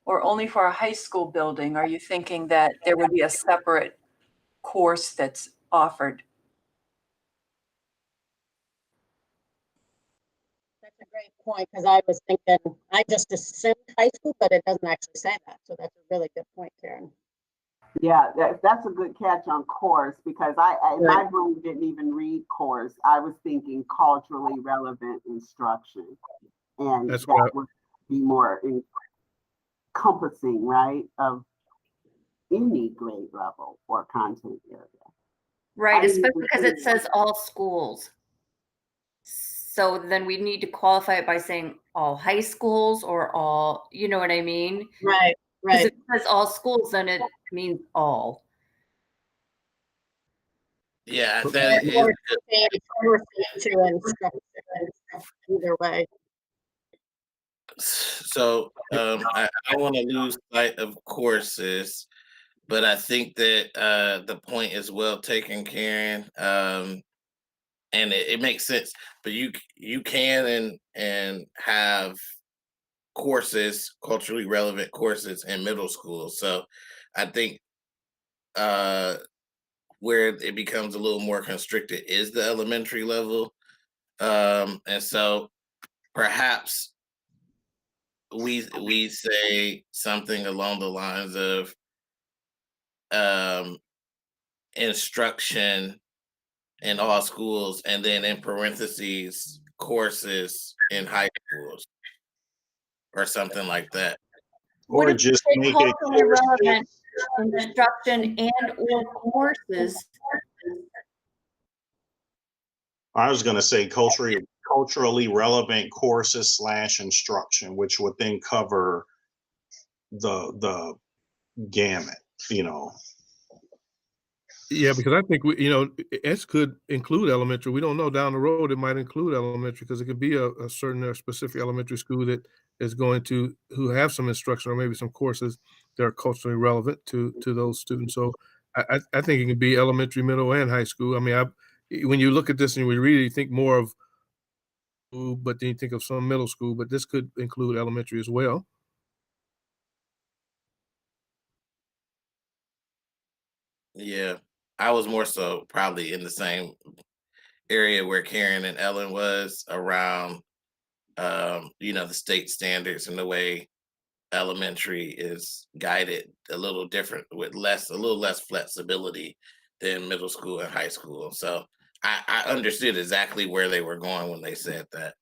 Or only for a high school building? Are you thinking that there would be a separate course that's offered? That's a great point, because I was thinking, I just assumed high school, but it doesn't actually say that. So that's a really good point, Karen. Yeah, that's a good catch on course, because my brain didn't even read course. I was thinking culturally relevant instruction, and That's that would be more encompassing, right, of any grade level or content area. Right, I didn't especially even because think it says all schools. So then we need to qualify it by saying all high schools or all, you know what I mean? Right, Because right. if it says all schools, then it means all. Yeah, But- that is Or to instruction, either way. so. I don't want to lose sight of courses, but I think that the point is well taken, Karen. And it makes sense. But you can and have courses, culturally relevant courses in middle school. So I think where it becomes a little more constricted is the elementary level. And so perhaps we say something along the lines of um, instruction in all schools, and then in parentheses courses in high schools, or something like that. What Or if just we say make it culturally relevant instruction and or courses? I was going to say culturally relevant courses / instruction, which would then cover the gamut, you know. Yeah, because I think S could include elementary. We don't know down the road it might include elementary because it could be a certain specific elementary school that is going to who have some instruction or maybe some courses that are culturally relevant to those students. So I think it can be elementary, middle, and high school. I mean, when you look at this and we read it, you think more of, but then you think of some middle school. But this could include elementary as well. Yeah, I was more so probably in the same area where Karen and Ellen was around, the state standards and the way elementary is guided a little different with a little less flexibility than middle school and high school. So I understood exactly where they were going when they said that.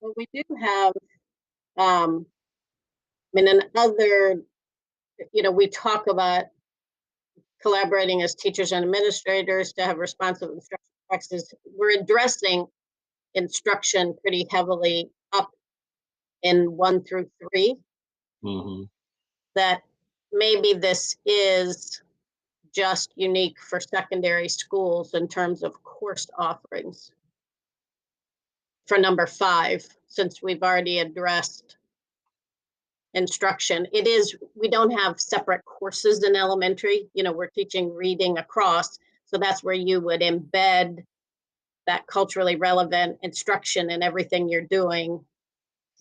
Well, we do have, in other, we talk about collaborating as teachers and administrators to have responsive instruction practices. We're addressing instruction pretty heavily up in 1 through 3. Mm-hmm. That maybe this is just unique for secondary schools in terms of course offerings. For number 5, since we've already addressed instruction, we don't have separate courses in elementary. We're teaching reading across, so that's where you would embed that culturally relevant instruction in everything you're doing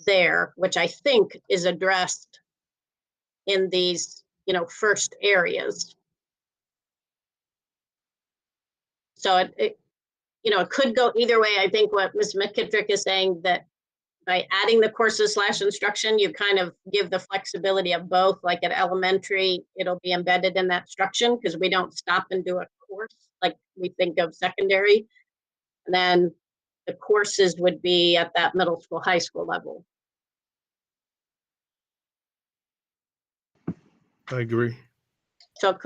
there, which I think is addressed in these first areas. So it could go either way. I think what Ms. McKittrick is saying, that by adding the courses / instruction, you kind of give the flexibility of both. Like at elementary, it'll be embedded in that instruction because we don't stop and do a course like we think of secondary. And then the courses would be at that middle school, high school level. I agree. So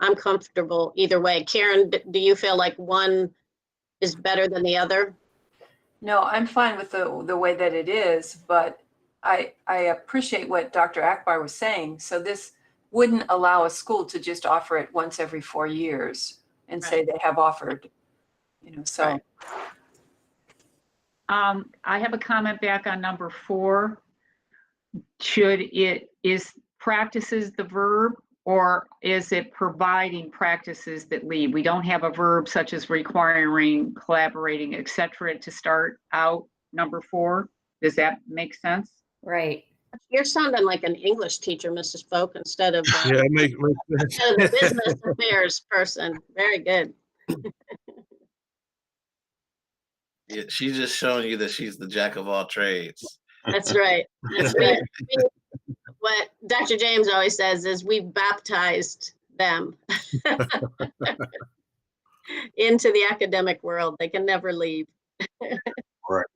I'm comfortable either way. Karen, do you feel like one is better than the other? No, I'm fine with the way that it is, but I appreciate what Dr. Akbar was saying. So this wouldn't allow a school to just offer it once every 4 years and say they have offered, so. Right. I have a comment back on number 4. Is practices the verb, or is it providing practices that lead? We don't have a verb such as requiring, collaborating, etc. to start out number 4. Does that make sense? Right. You're sounding like an English teacher, Mrs. Folk, instead of Yeah, it makes instead of the business affairs person. Very good. Yeah, she's just showing you that she's the jack of all trades. That's right. That's right. What Dr. James always says is we've baptized them into the academic world. They can never leave. Right.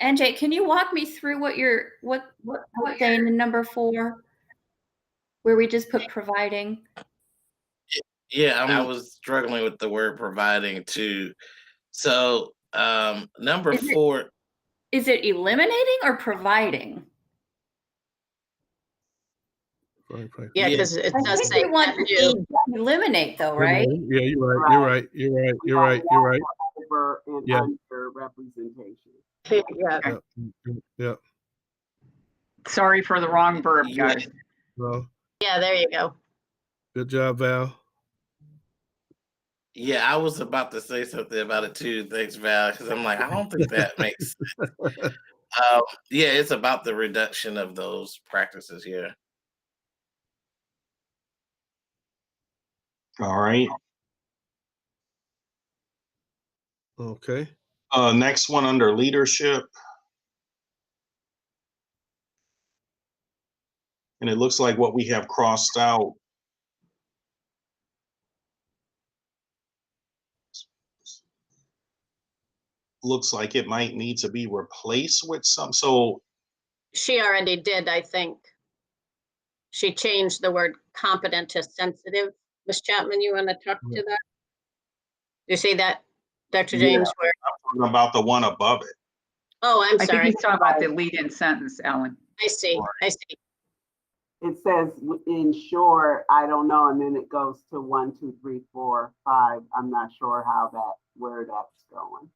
NJ, can you walk me through what you're saying in number 4? where we just put providing? Yeah, I was struggling with the word providing too. So number Is it- 4, Is it eliminating or providing? Right. Yeah, Yeah. because it I does think say we want that to too. eliminate though, right? Yeah, you're right. You're right. You're right. You're right. You're right. Over and Yeah. under representation. Yeah. Yeah. Sorry for the wrong verb, Yeah. guys. Well, Yeah, there you go. good job, Val. Yeah, I was about to say something about it too. Thanks, Val, because I'm like, I don't think that makes sense. Yeah, it's about the reduction of those practices here. All right. Okay. Next one under leadership. And it looks like what we have crossed out looks like it might need to be replaced with some. So She already did, I think. She changed the word competent to sensitive. Ms. Chapman, you want to talk to that? You see that, Dr. Yeah. James? Where? I'm talking about the one above it. Oh, I'm I think sorry. he's talking about the lead-in sentence, Ellen. I see. I see. It says ensure, I don't know, and then it goes to 1, 2, 3, 4, 5. I'm not sure where that's going.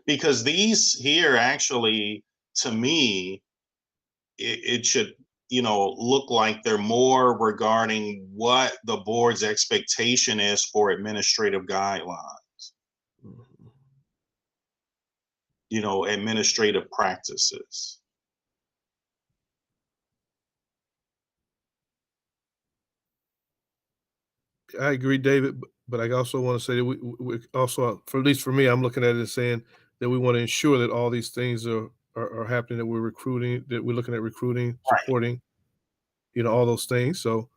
Because these here actually, to me, it should, look like they're more regarding what the board's expectation is for administrative guidelines, administrative practices. I agree, David, but I also want to say that we also, for at least for me, I'm looking at it as saying that we want to ensure that all these things are happening, that we're recruiting, that we're looking at recruiting, supporting, all those things. So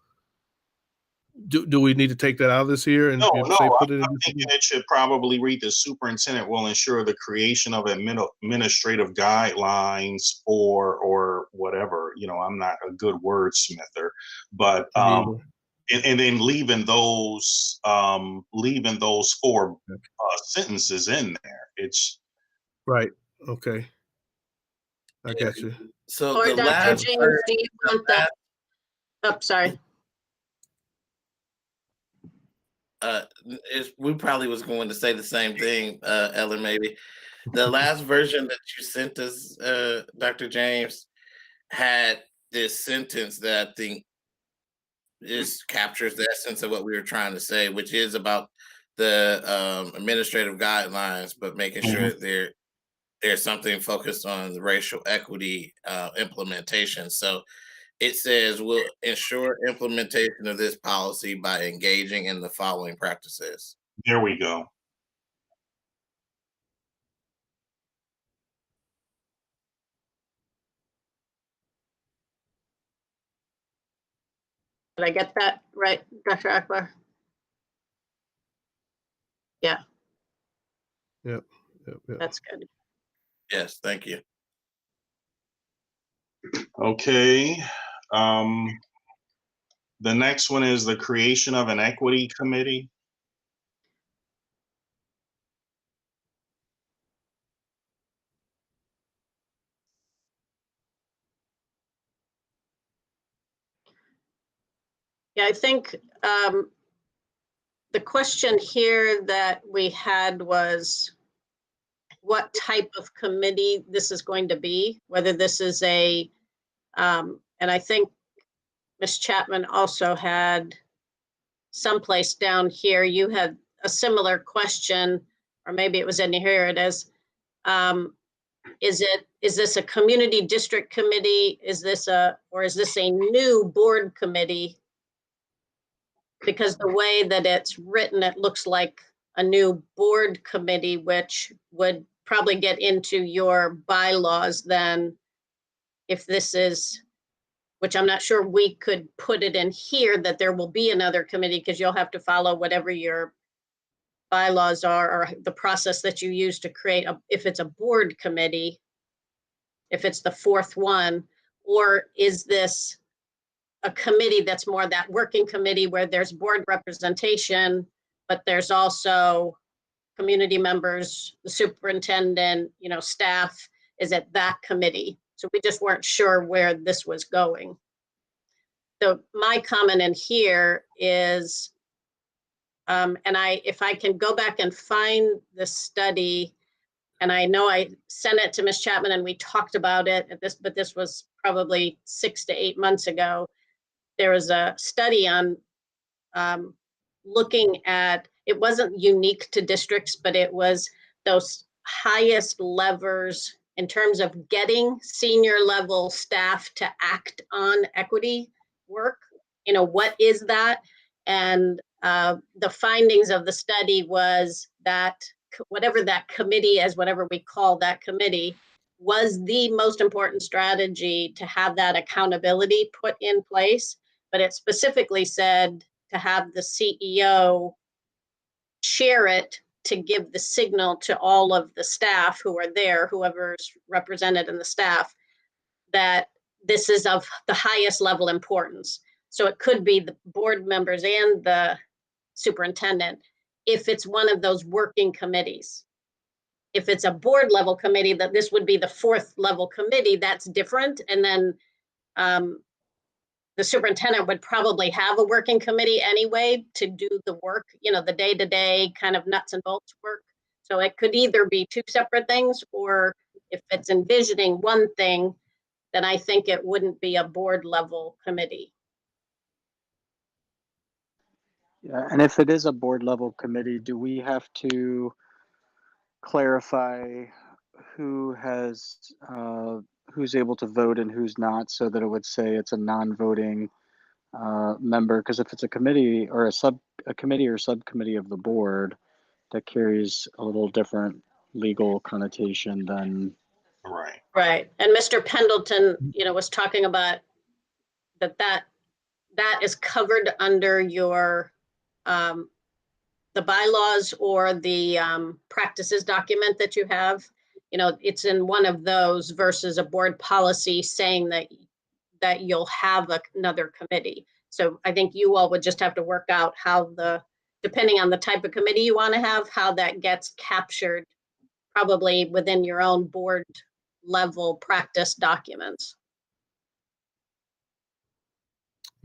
do we need to take that out of this here and No, say put it in? I'm thinking it should probably read the superintendent will ensure the creation of administrative guidelines or whatever. I'm not a good wordsmither, but and then leaving those 4 sentences in there. It's right. Okay. I got you. So Or the Dr. last James, word, do you want that? Oh, sorry. we probably was going to say the same thing, Ellen, maybe. The last version that you sent us, Dr. James, had this sentence that I think captures the essence of what we were trying to say, which is about the administrative guidelines, but making sure that there's something focused on the racial equity implementation. So it says we'll ensure implementation of this policy by engaging in the following practices. There we go. Did I get that right, Dr. Akbar? Yeah. Yep. That's good. Yes, thank you. Okay. The next one is the creation of an equity committee. Yeah, I think the question here that we had was what type of committee this is going to be, whether this is and I think Ms. Chapman also had someplace down here, you had a similar question, or maybe it was in here, it is this a community district committee? Is this a new board committee? Because the way that it's written, it looks like a new board committee, which would probably get into your bylaws then if this is, which I'm not sure we could put it in here that there will be another committee because you'll have to follow whatever your bylaws are or the process that you use to create, if it's a board committee, if it's the 4th one, Or is this a committee that's more that working committee where there's board representation, but there's also community members, the superintendent, staff? Is it that committee? So we just weren't sure where this was going. So my comment in here is, if I can go back and find the study, and I know I sent it to Ms. Chapman and we talked about it at this, but this was probably 6 to 8 months ago. There was a study on looking at, it wasn't unique to districts, but it was those highest levers in terms of getting senior level staff to act on equity work. What is that? And the findings of the study was that whatever that committee is, whatever we call that committee, was the most important strategy to have that accountability put in place. But it specifically said to have the CEO share it to give the signal to all of the staff who are there, whoever's represented in the staff, that this is of the highest level importance. So it could be the board members and the superintendent if it's one of those working committees. If it's a board level committee, that this would be the 4th level committee, that's different. And then the superintendent would probably have a working committee anyway to do the work, the day-to-day kind of nuts and bolts work. So it could either be 2 separate things, or if it's envisioning one thing, then I think it wouldn't be a board level committee. Yeah, and if it is a board level committee, do we have to clarify who has who's able to vote and who's not, so that it would say it's a non-voting member? Because if it's a committee or a committee or subcommittee of the board, that carries a little different legal connotation than. Right. And Mr. Pendleton, was talking about that is covered under your the bylaws or the practices document that you have. It's in one of those versus a board policy saying that you'll have another committee. So I think you all would just have to work out how depending on the type of committee you want to have, how that gets captured, probably within your own board level practice documents.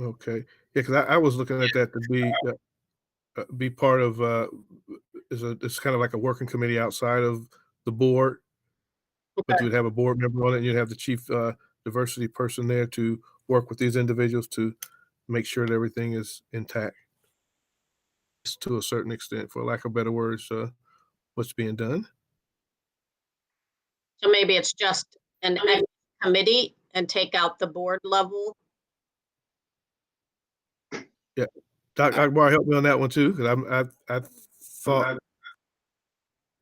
Okay. Yeah, because I was looking at that to be part of it's kind of like a working committee outside of the board, but you'd have a board member on it, and you'd have the chief diversity person there to work with these individuals to make sure that everything is intact to a certain extent, for lack of better words, what's being done. So maybe it's just an committee and take out the board level. Yeah, Dr. Akbar helped me on that one too, because I thought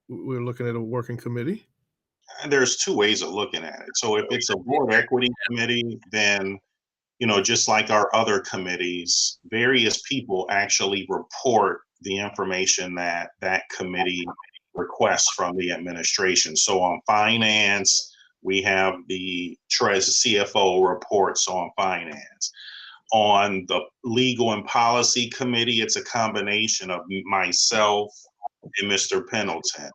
we were looking at a working committee. And there's 2 ways of looking at it. So if it's a board equity committee, then just like our other committees, various people actually report the information that committee requests from the administration. So on finance, we have the CFO reports on finance. On the legal and policy committee, it's a combination of myself and Mr. Pendleton.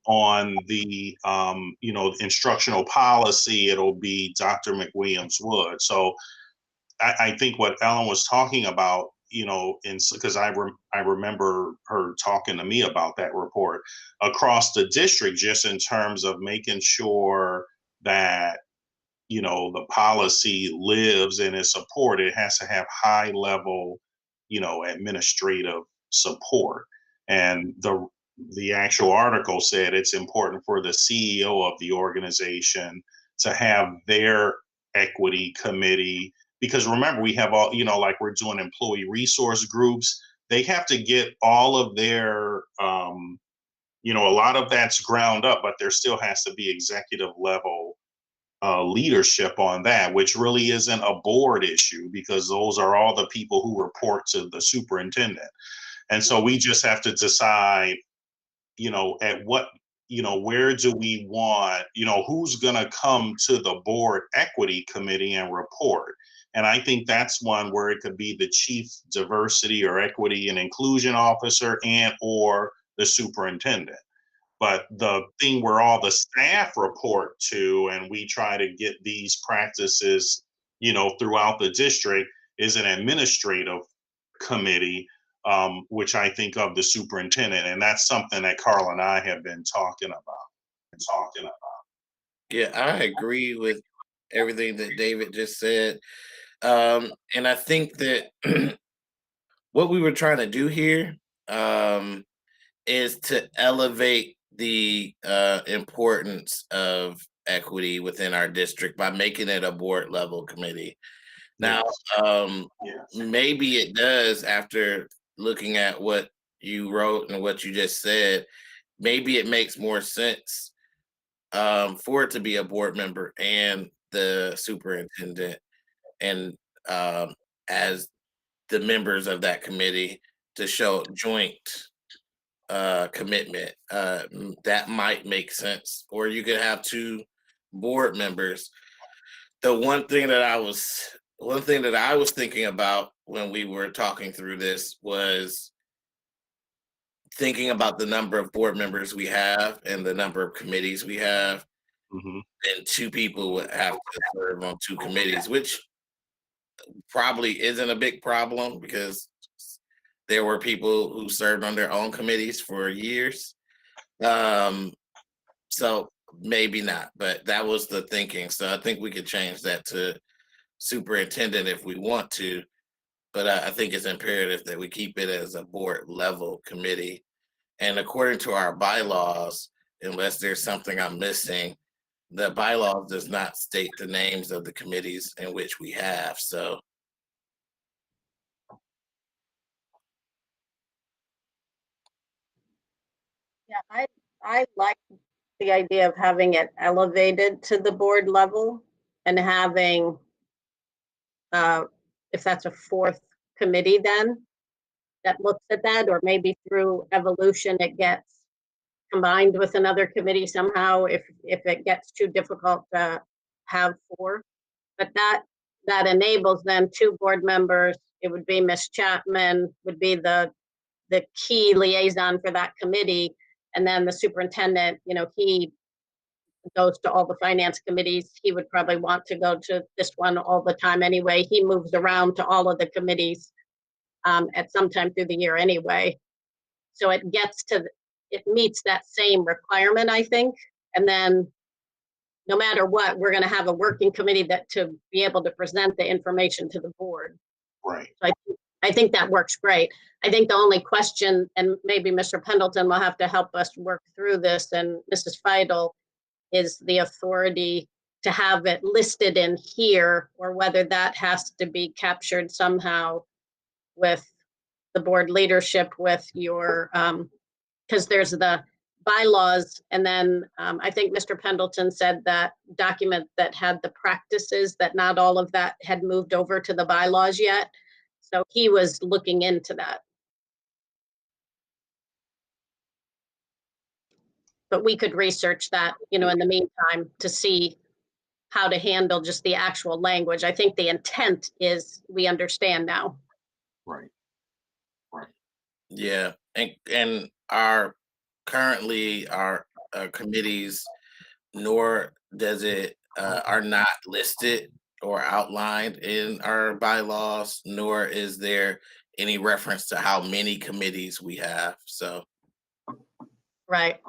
On the instructional policy, it'll be Dr. McWilliams-Woods. So I think what Ellen was talking about, because I remember her talking to me about that report across the district, just in terms of making sure that the policy lives and is supported. It has to have high level, administrative support. And the actual article said it's important for the CEO of the organization to have their equity committee, because remember, we have all, like we're doing employee resource groups. They have to get all of their, a lot of that's ground up, but there still has to be executive level leadership on that, which really isn't a board issue, because those are all the people who report to the superintendent. And so we just have to decide, at what where do we want, who's going to come to the board equity committee and report? And I think that's one where it could be the chief diversity or equity and inclusion officer and or the superintendent. But the thing where all the staff report to and we try to get these practices, throughout the district is an administrative committee, which I think of the superintendent. And that's something that Carl and I have been talking about. Yeah, I agree with everything that David just said. And I think that what we were trying to do here is to elevate the importance of equity within our district by making it a board level committee. Now, maybe it does, after looking at what you wrote and what you just said, maybe it makes more sense for it to be a board member and the superintendent and as the members of that committee to show joint commitment. That might make sense. Or you could have two board members. The one thing that I was thinking about when we were talking through this was thinking about the number of board members we have and the number of committees we have. Mm-hmm. And two people would have to serve on two committees, which probably isn't a big problem because there were people who served on their own committees for years. So maybe not, but that was the thinking. So I think we could change that to superintendent if we want to, but I think it's imperative that we keep it as a board level committee. And according to our bylaws, unless there's something I'm missing, the bylaws does not state the names of the committees in which we have. So yeah, I like the idea of having it elevated to the board level and having, if that's a fourth committee then that looks at that, or maybe through evolution it gets combined with another committee somehow if it gets too difficult to have four. But that enables then two board members. It would be Ms. Chapman would be the key liaison for that committee. And then the superintendent, he goes to all the finance committees. He would probably want to go to this one all the time anyway. He moves around to all of the committees at some time through the year anyway. So it meets that same requirement, I think. And then no matter what, we're going to have a working committee to be able to present the information to the board. Right. So I think that works great. I think the only question, and maybe Mr. Pendleton will have to help us work through this, and Mrs. Feidel, is the authority to have it listed in here, or whether that has to be captured somehow with the board leadership, with your, because there's the bylaws, and then I think Mr. Pendleton said that document that had the practices, that not all of that had moved over to the bylaws yet. So he was looking into that. But we could research that, in the meantime, to see how to handle just the actual language. I think the intent is we understand now. Right. yeah, and our committees, nor does it are not listed or outlined in our bylaws, nor is there any reference to how many committees we have. So Right.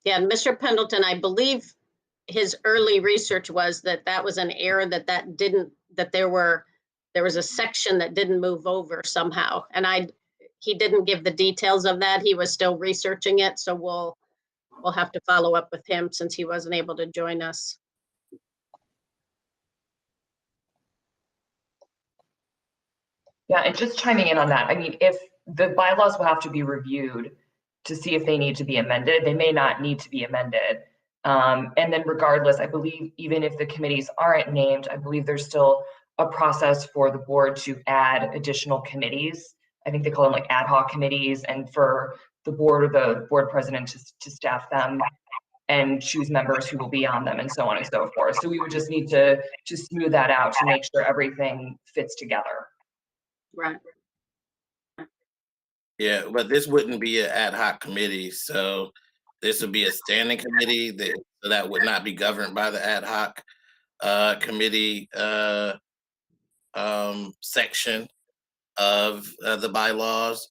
Yeah, and Mr. Pendleton, I believe his early research was that was an error, that there was a section that didn't move over somehow. And he didn't give the details of that. He was still researching it. So we'll have to follow up with him since he wasn't able to join us. Yeah, and just chiming in on that, I mean, if the bylaws will have to be reviewed to see if they need to be amended, they may not need to be amended. And then regardless, I believe even if the committees aren't named, I believe there's still a process for the board to add additional committees. I think they call them like ad hoc committees, and for the board or the board president to staff them and choose members who will be on them and so on and so forth. So we would just need to smooth that out to make sure everything fits together. Right. Yeah, but this wouldn't be an ad hoc committee, so this would be a standing committee that would not be governed by the ad hoc committee section of the bylaws.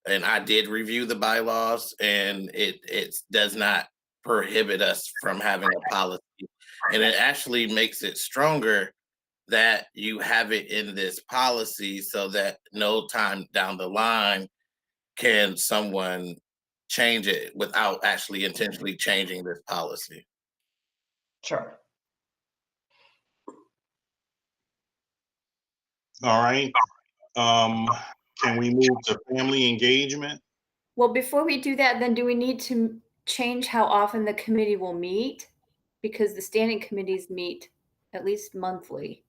And I did review the bylaws, and it does not prohibit us from having a policy. And it actually makes it stronger that you have it in this policy so that no time down the line can someone change it without actually intentionally changing this policy. Sure. All right. Can we move to family engagement? Well, before we do that, then do we need to change how often the committee will meet? Because the standing committees meet at least monthly.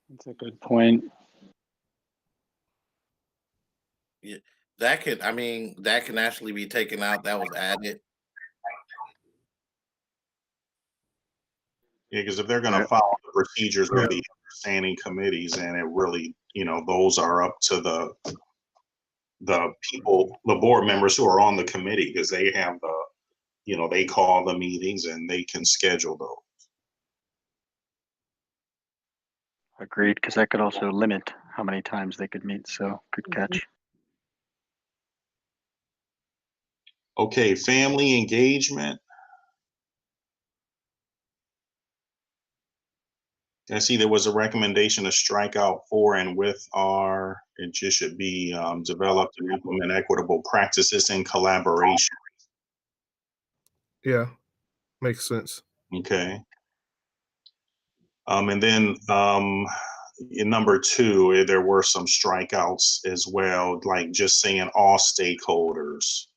That's a good point. Yeah, that can actually be taken out. That was added. Yeah, because if they're going to follow the procedures of the standing committees, and it really, those are up to the people, the board members who are on the committee, because they have they call the meetings and they can schedule those. Agreed, because that could also limit how many times they could meet. So good catch. Okay, family engagement. I see there was a recommendation to strike out for and with it just should be developed and implement equitable practices in collaboration. Yeah, makes sense. Okay. And then in number 2, there were some strikeouts as well, like just saying all stakeholders.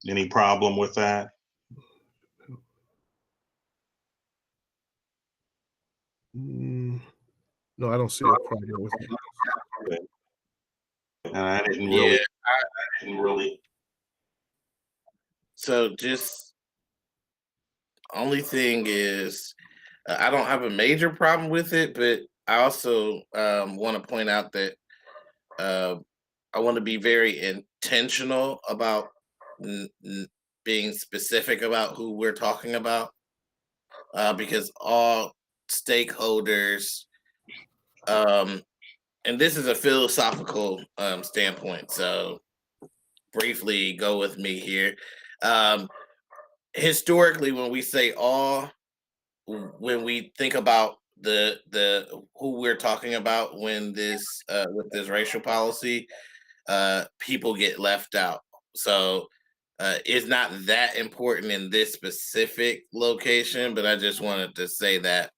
Any problem with that? No, I don't see a problem with it. Okay. And I didn't really. So just only thing is, I don't have a major problem with it, but I also want to point out that I want to be very intentional about being specific about who we're talking about, because all stakeholders, and this is a philosophical standpoint, so briefly go with me here. Historically, when we say all, when we think about the who we're talking about when this with this racial policy, people get left out. So it's not that important in this specific location, but I just wanted to say that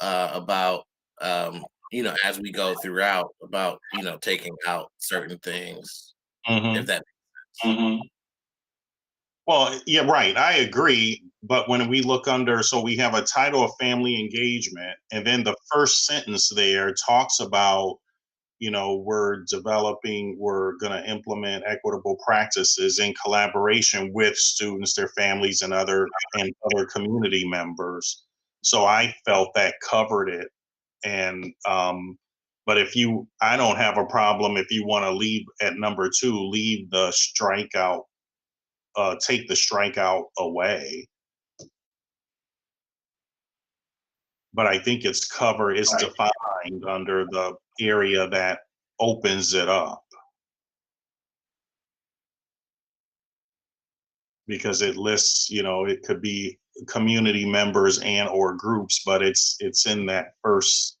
about as we go throughout about taking out certain things. If that makes sense. Well, yeah, right. I agree. But when we look under, so we have a title of family engagement, and then the first sentence there talks about, we're going to implement equitable practices in collaboration with students, their families, and other community members. So I felt that covered it. And, but I don't have a problem if you want to leave at number 2, leave the strikeout. Take the strikeout away. But I think it's defined under the area that opens it up. Because it lists, it could be community members and or groups, but it's in that first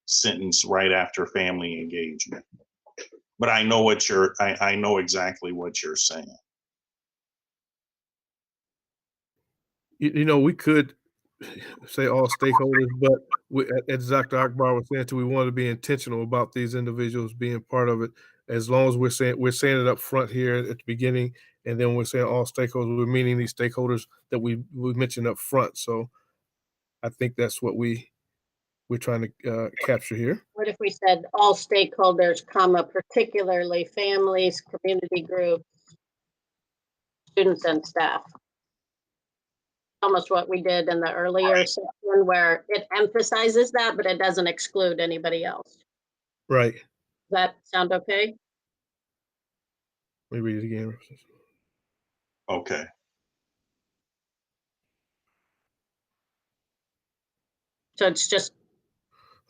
sentence right after family engagement. But I know I know exactly what you're saying. We could say all stakeholders, but as Dr. Akbar was saying too, we want to be intentional about these individuals being part of it. As long as we're saying it up front here at the beginning, and then we're saying all stakeholders, we're meaning these stakeholders that we mentioned up front. So I think that's what we we're trying to capture here. What if we said all stakeholders, comma, particularly families, community groups, students and staff? Almost what we did in the earlier section where it emphasizes that, but it doesn't exclude anybody else. Right. Does that sound okay? Let me read it again. Okay. So it's just,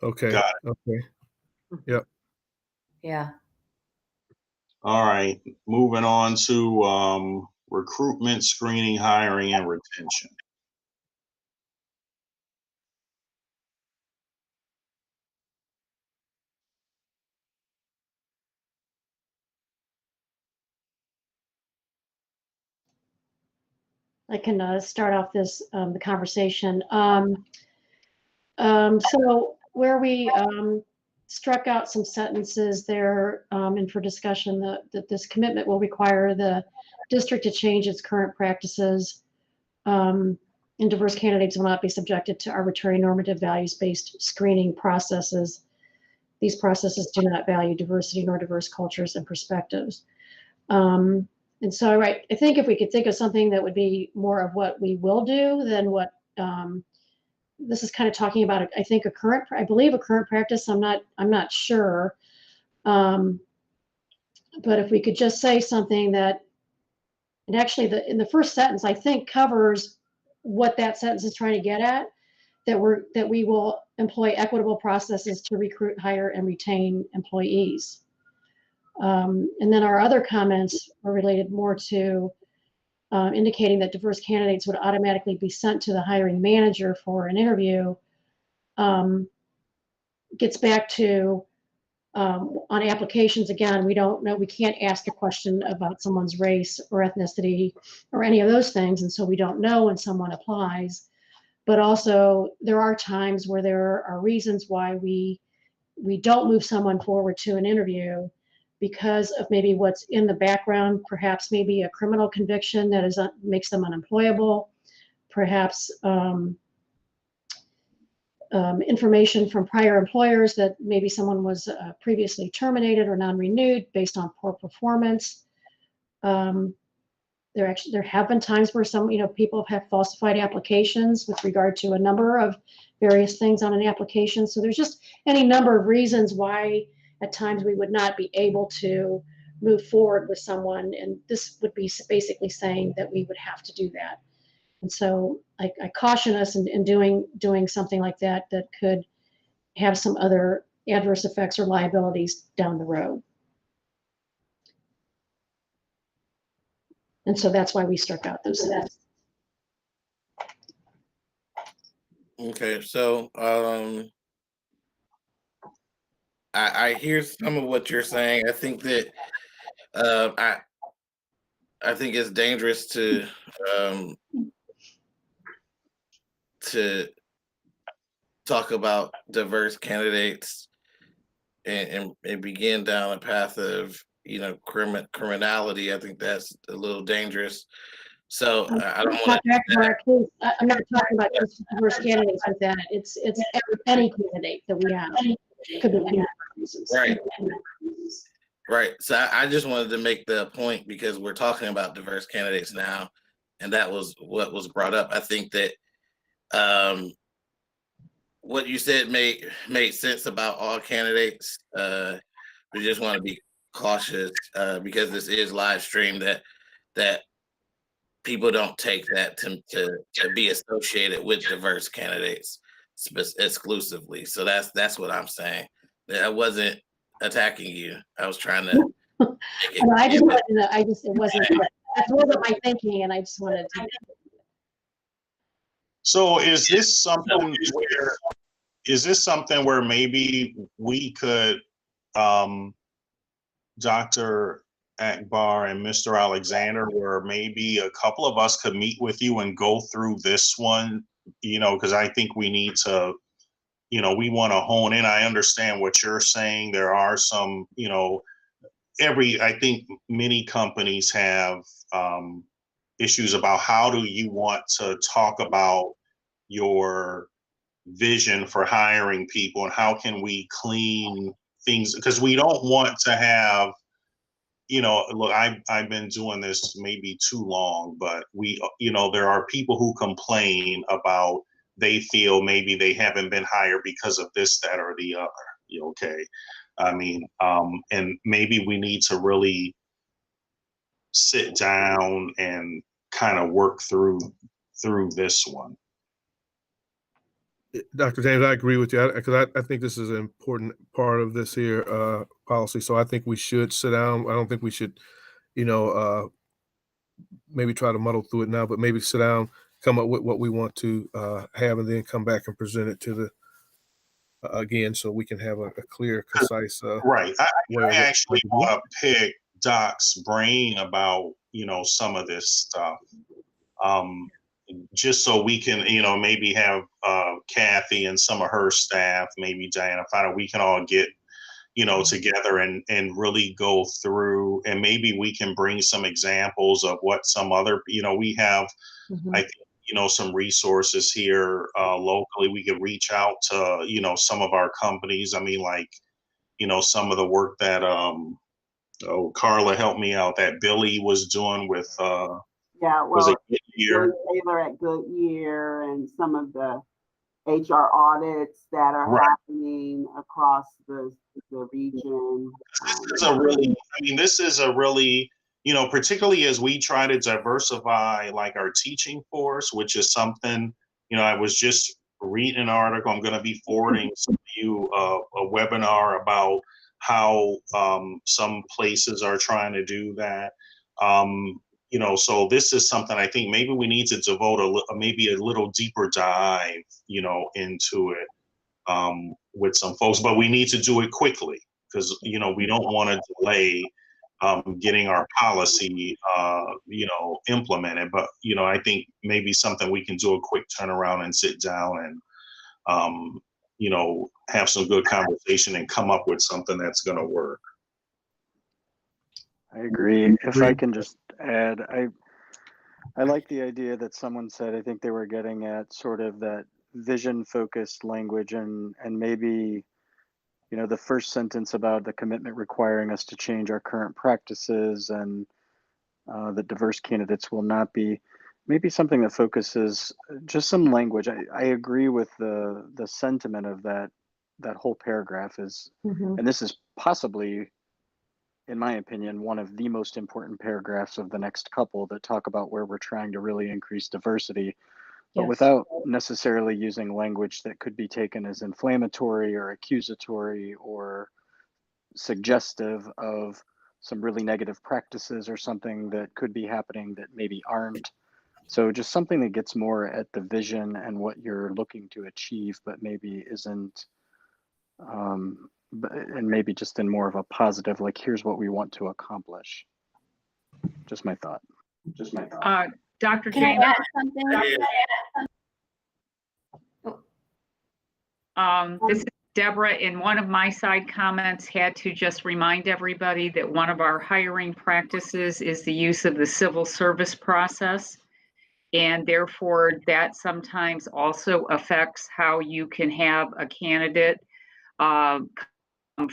Okay. Got Okay. Yep. Yeah. All right. Moving on to recruitment, screening, hiring, and retention. I can start off this the conversation. So where we struck out some sentences there, and for discussion, that this commitment will require the district to change its current practices, and diverse candidates will not be subjected to arbitrary normative values-based screening processes. These processes do not value diversity nor diverse cultures and perspectives. And so, right, I think if we could think of something that would be more of what we will do than what this is kind of talking about, I think I believe a current practice. I'm not sure. But if we could just say something that, and actually in the first sentence, I think covers what that sentence is trying to get at, that we will employ equitable processes to recruit, hire, and retain employees. And then our other comments are related more to indicating that diverse candidates would automatically be sent to the hiring manager for an interview. Gets back to on applications, again, we don't know, we can't ask a question about someone's race or ethnicity or any of those things, and so we don't know when someone applies. But also, there are times where there are reasons why we don't move someone forward to an interview because of maybe what's in the background, perhaps maybe a criminal conviction that makes them unemployable, perhaps information from prior employers that maybe someone was previously terminated or non-renewed based on poor performance. There have been times where people have falsified applications with regard to a number of various things on an application. So there's just any number of reasons why at times we would not be able to move forward with someone. And this would be basically saying that we would have to do that. And so I caution us in doing something like that could have some other adverse effects or liabilities down the road. And so that's why we struck out those things. Okay, so I hear some of what you're saying. I think that I think it's dangerous to talk about diverse candidates and begin down a path of criminality. I think that's a little dangerous. So I don't want to. I'm not talking about just diverse candidates with that. It's any candidate that we have. Could be any reasons. Right. So I just wanted to make the point because we're talking about diverse candidates now, and that was what was brought up. I think that what you said made sense about all candidates. We just want to be cautious because this is live stream that people don't take that to be associated with diverse candidates exclusively. So that's what I'm saying. I wasn't attacking you. I was trying to. It wasn't my thinking, and I just wanted to. So is this something where maybe we could, Dr. Akbar and Mr. Alexander, where maybe a couple of us could meet with you and go through this one, because I think we need to, we want to hone in. I understand what you're saying. There are some, I think many companies have issues about how do you want to talk about your vision for hiring people, and how can we clean things, because we don't want to have, you know, look, I've been doing this maybe too long, but there are people who complain about, they feel maybe they haven't been hired because of this, that, or the other. Okay. I mean, and maybe we need to really sit down and kind of work through this one. Dr. James, I agree with you, because I think this is an important part of this here policy. So I think we should sit down. I don't think we should, maybe try to muddle through it now, but maybe sit down, come up with what we want to have, and then come back and present it to the again, so we can have a clear, concise. Right. I actually want to pick Doc's brain about some of this stuff. Just so we can, maybe have Kathy and some of her staff, maybe Diana, we can all get, together and really go through, and maybe we can bring some examples of what some other, we have, I think, some resources here locally. We could reach out to, some of our companies. I mean, like, some of the work that, Carla, help me out, that Billy was doing with, Billy Taylor at Goodyear, and some of the HR audits that are happening across the region. This is a really, particularly as we try to diversify like our teaching force, which is something, I was just reading an article. I'm going to be forwarding some of you a webinar about how some places are trying to do that. So this is something I think maybe we need to devote maybe a little deeper dive, into it with some folks, but we need to do it quickly, because, we don't want to delay getting our policy, implemented. But, I think maybe something we can do a quick turnaround and sit down and, have some good conversation and come up with something that's going to work. I agree. If I can just add, I like the idea that someone said, I think they were getting at sort of that vision focused language, and maybe, the first sentence about the commitment requiring us to change our current practices, and that diverse candidates will not be, maybe something that focuses just some language. I agree with the sentiment of that whole paragraph is, and this is possibly, in my opinion, one of the most important paragraphs of the next couple that talk about where we're trying to really increase diversity, but without necessarily using language that could be taken as inflammatory or accusatory or suggestive of some really negative practices or something that could be happening that maybe aren't. So just something that gets more at the vision and what you're looking to achieve, but maybe isn't, and maybe just in more of a positive, like, here's what we want to accomplish. Just my thought. Dr. Can I James, add something? this is Deborah. In one of my side comments, had to just remind everybody that one of our hiring practices is the use of the civil service process. And therefore, that sometimes also affects how you can have a candidate come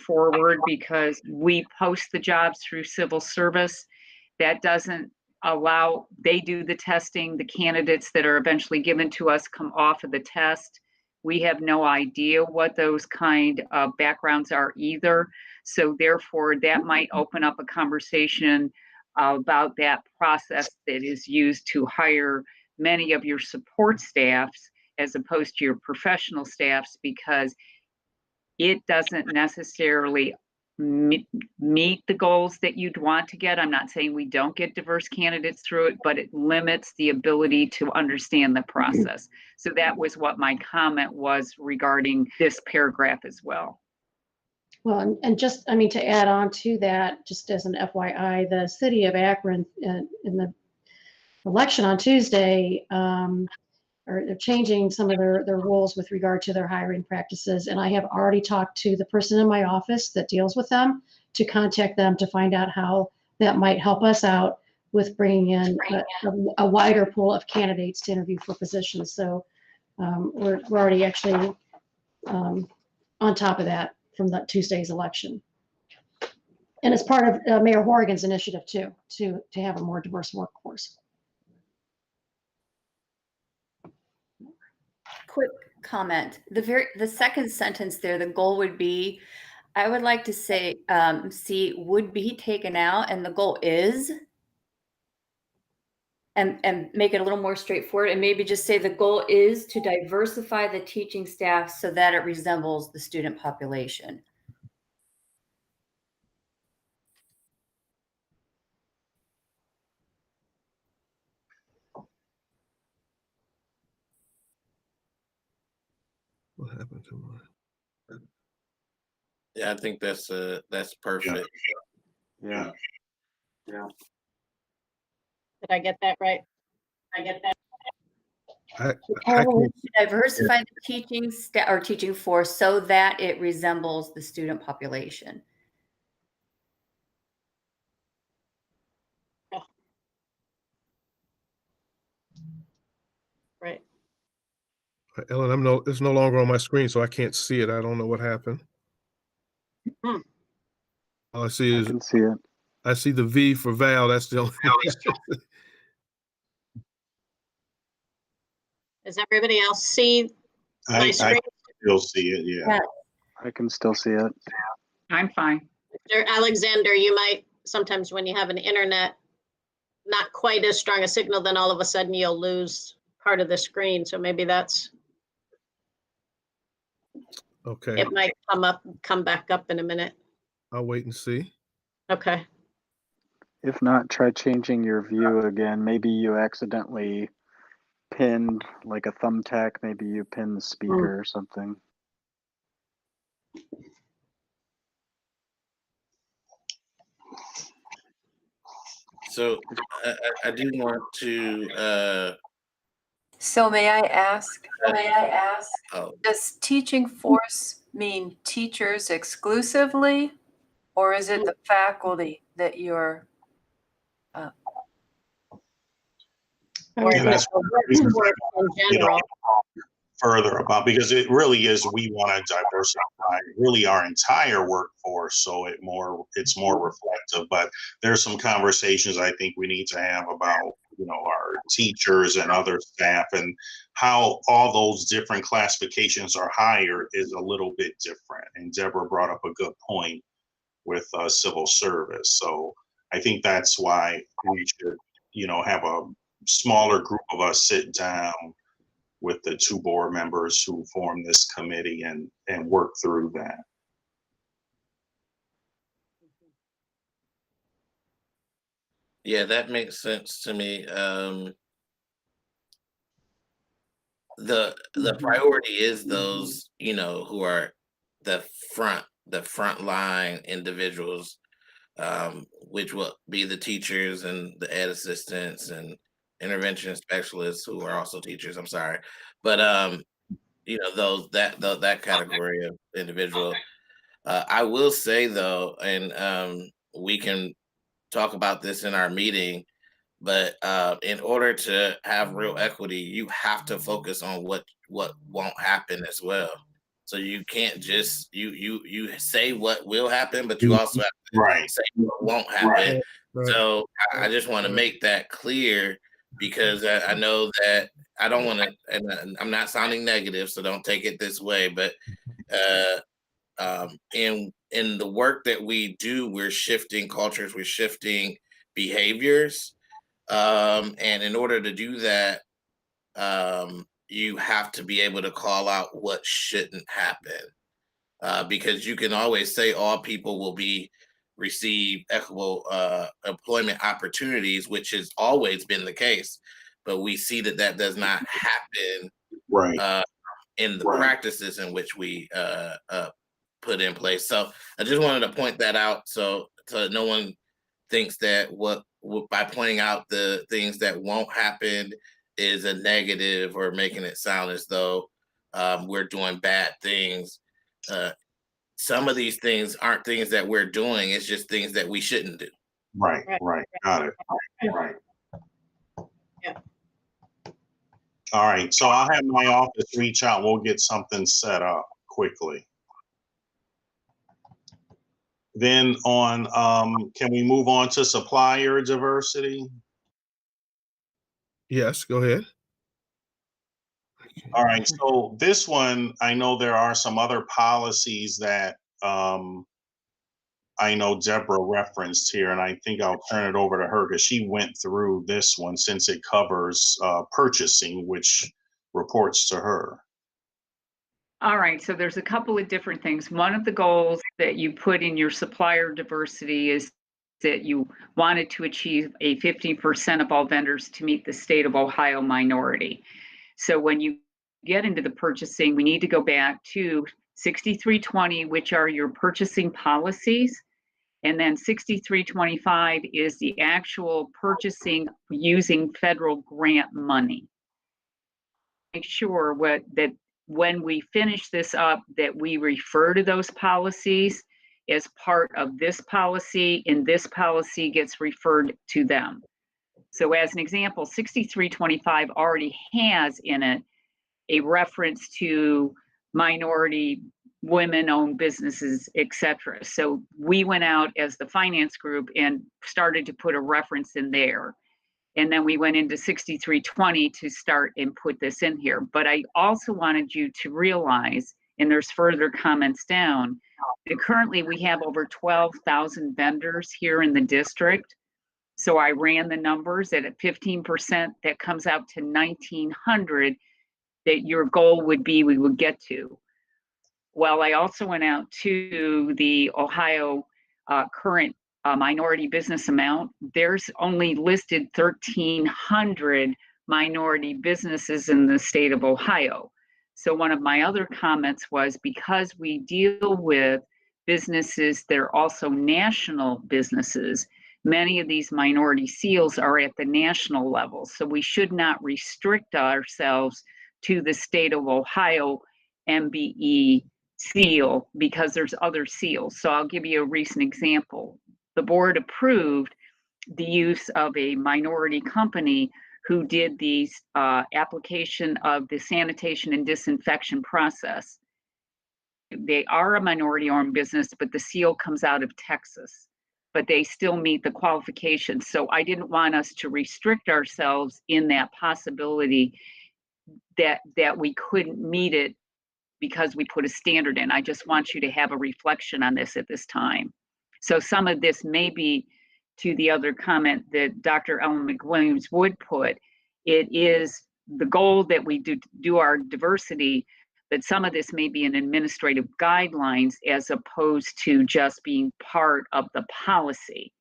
forward, because we post the jobs through civil service. That doesn't allow, they do the testing, the candidates that are eventually given to us come off of the test. We have no idea what those kind of backgrounds are either. So therefore, that might open up a conversation about that process that is used to hire many of your support staffs as opposed to your professional staffs, because it doesn't necessarily meet the goals that you'd want to get. I'm not saying we don't get diverse candidates through it, but it limits the ability to understand the process. So that was what my comment was regarding this paragraph as well. Well, and just, to add on to that, just as an FYI, the city of Akron in the election on Tuesday, they're changing some of their rules with regard to their hiring practices. And I have already talked to the person in my office that deals with them to contact them to find out how that might help us out with bringing in a wider pool of candidates to interview for positions. So We're already actually on top of that from the Tuesday's election. And it's part of Mayor Horrigan's initiative too, to have a more diverse workforce. Quick comment. The second sentence there, the goal would be, I would like to say, see would be taken out and the goal is, and make it a little more straightforward, and maybe just say the goal is to diversify the teaching staff so that it resembles the student population. What happened to mine? Yeah, I think that's perfect. Yeah. Did I get that right? I Goal can't, is to diversify the teaching staff or teaching force so that it resembles the student population. Right. Ellen, it's no longer on my screen, so I can't see it. I don't know what happened. Hmm. All I see is can see it. I see the V for Val. That's the only. Does everybody else see my I screen? still see it, yeah. I can still see it. I'm fine. Alexander, you might, sometimes when you have an internet, not quite as strong a signal, then all of a sudden you'll lose part of the screen. So maybe that's, Okay, it might come back up in a minute. I'll wait and see. Okay. If not, try changing your view again. Maybe you accidentally pinned like a thumbtack. Maybe you pinned the speaker or something. So I do want to. So may I ask, Oh, does teaching force mean teachers exclusively? Or is it the faculty that you're, Or And that's in general. further about, because it really is, we want to diversify really our entire workforce, so it's more reflective. But there's some conversations I think we need to have about, our teachers and other staff, and how all those different classifications are hired is a little bit different. And Deborah brought up a good point with civil service. So I think that's why we should, have a smaller group of us sit down with the two board members who form this committee and work through that. yeah, that makes sense to me. The priority is those, who are the front line individuals, which will be the teachers and the ed assistants and intervention specialists who are also teachers. I'm sorry, but that category of individual. I will say though, and we can talk about this in our meeting, but in order to have real equity, you have to focus on what won't happen as well. So you can't just you say what will happen, but you also have to Right. say what won't happen. Right. So I just want to make that clear, because I know that I don't want to, and I'm not sounding negative, so don't take it this way, but in the work that we do, we're shifting cultures, we're shifting behaviors. And in order to do that, you have to be able to call out what shouldn't happen, because you can always say all people will receive equitable employment opportunities, which has always been the case, but we see that does not happen Right. in the practices in which we put in place. So I just wanted to point that out, so no one thinks that by pointing out the things that won't happen is a negative, or making it sound as though we're doing bad things. Some of these things aren't things that we're doing, it's just things that we shouldn't do. Right. Got it. Right. Yeah. All right, so I'll have my office reach out. We'll get something set up quickly. Then can we move on to supplier diversity? Yes, go ahead. All right, so this one, I know there are some other policies that I know Deborah referenced here, and I think I'll turn it over to her because she went through this one since it covers purchasing, which reports to her. All right, so there's a couple of different things. One of the goals that you put in your supplier diversity is that you wanted to achieve a 50% of all vendors to meet the state of Ohio minority. So when you get into the purchasing, we need to go back to 6320, which are your purchasing policies. And then 6325 is the actual purchasing using federal grant money. Make sure that when we finish this up, that we refer to those policies as part of this policy, and this policy gets referred to them. So as an example, 6325 already has in it a reference to minority women-owned businesses, etc. So we went out as the finance group and started to put a reference in there. And then we went into 6320 to start and put this in here. But I also wanted you to realize, and there's further comments down, that currently we have over 12,000 vendors here in the district. So I ran the numbers that at 15%, that comes out to 1,900 that your goal would be we would get to. Well, I also went out to the Ohio current minority business amount. There's only listed 1,300 minority businesses in the state of Ohio. So one of my other comments was, because we deal with businesses that are also national businesses, many of these minority seals are at the national level. So we should not restrict ourselves to the state of Ohio MBE seal, because there's other seals. So I'll give you a recent example. The board approved the use of a minority company who did the application of the sanitation and disinfection process. They are a minority-owned business, but the seal comes out of Texas, but they still meet the qualifications. So I didn't want us to restrict ourselves in that possibility that we couldn't meet it because we put a standard in. I just want you to have a reflection on this at this time. So some of this may be to the other comment that Dr. Ellen McWilliams-Woods put. It is the goal that we do our diversity, but some of this may be an administrative guidelines as opposed to just being part of the policy.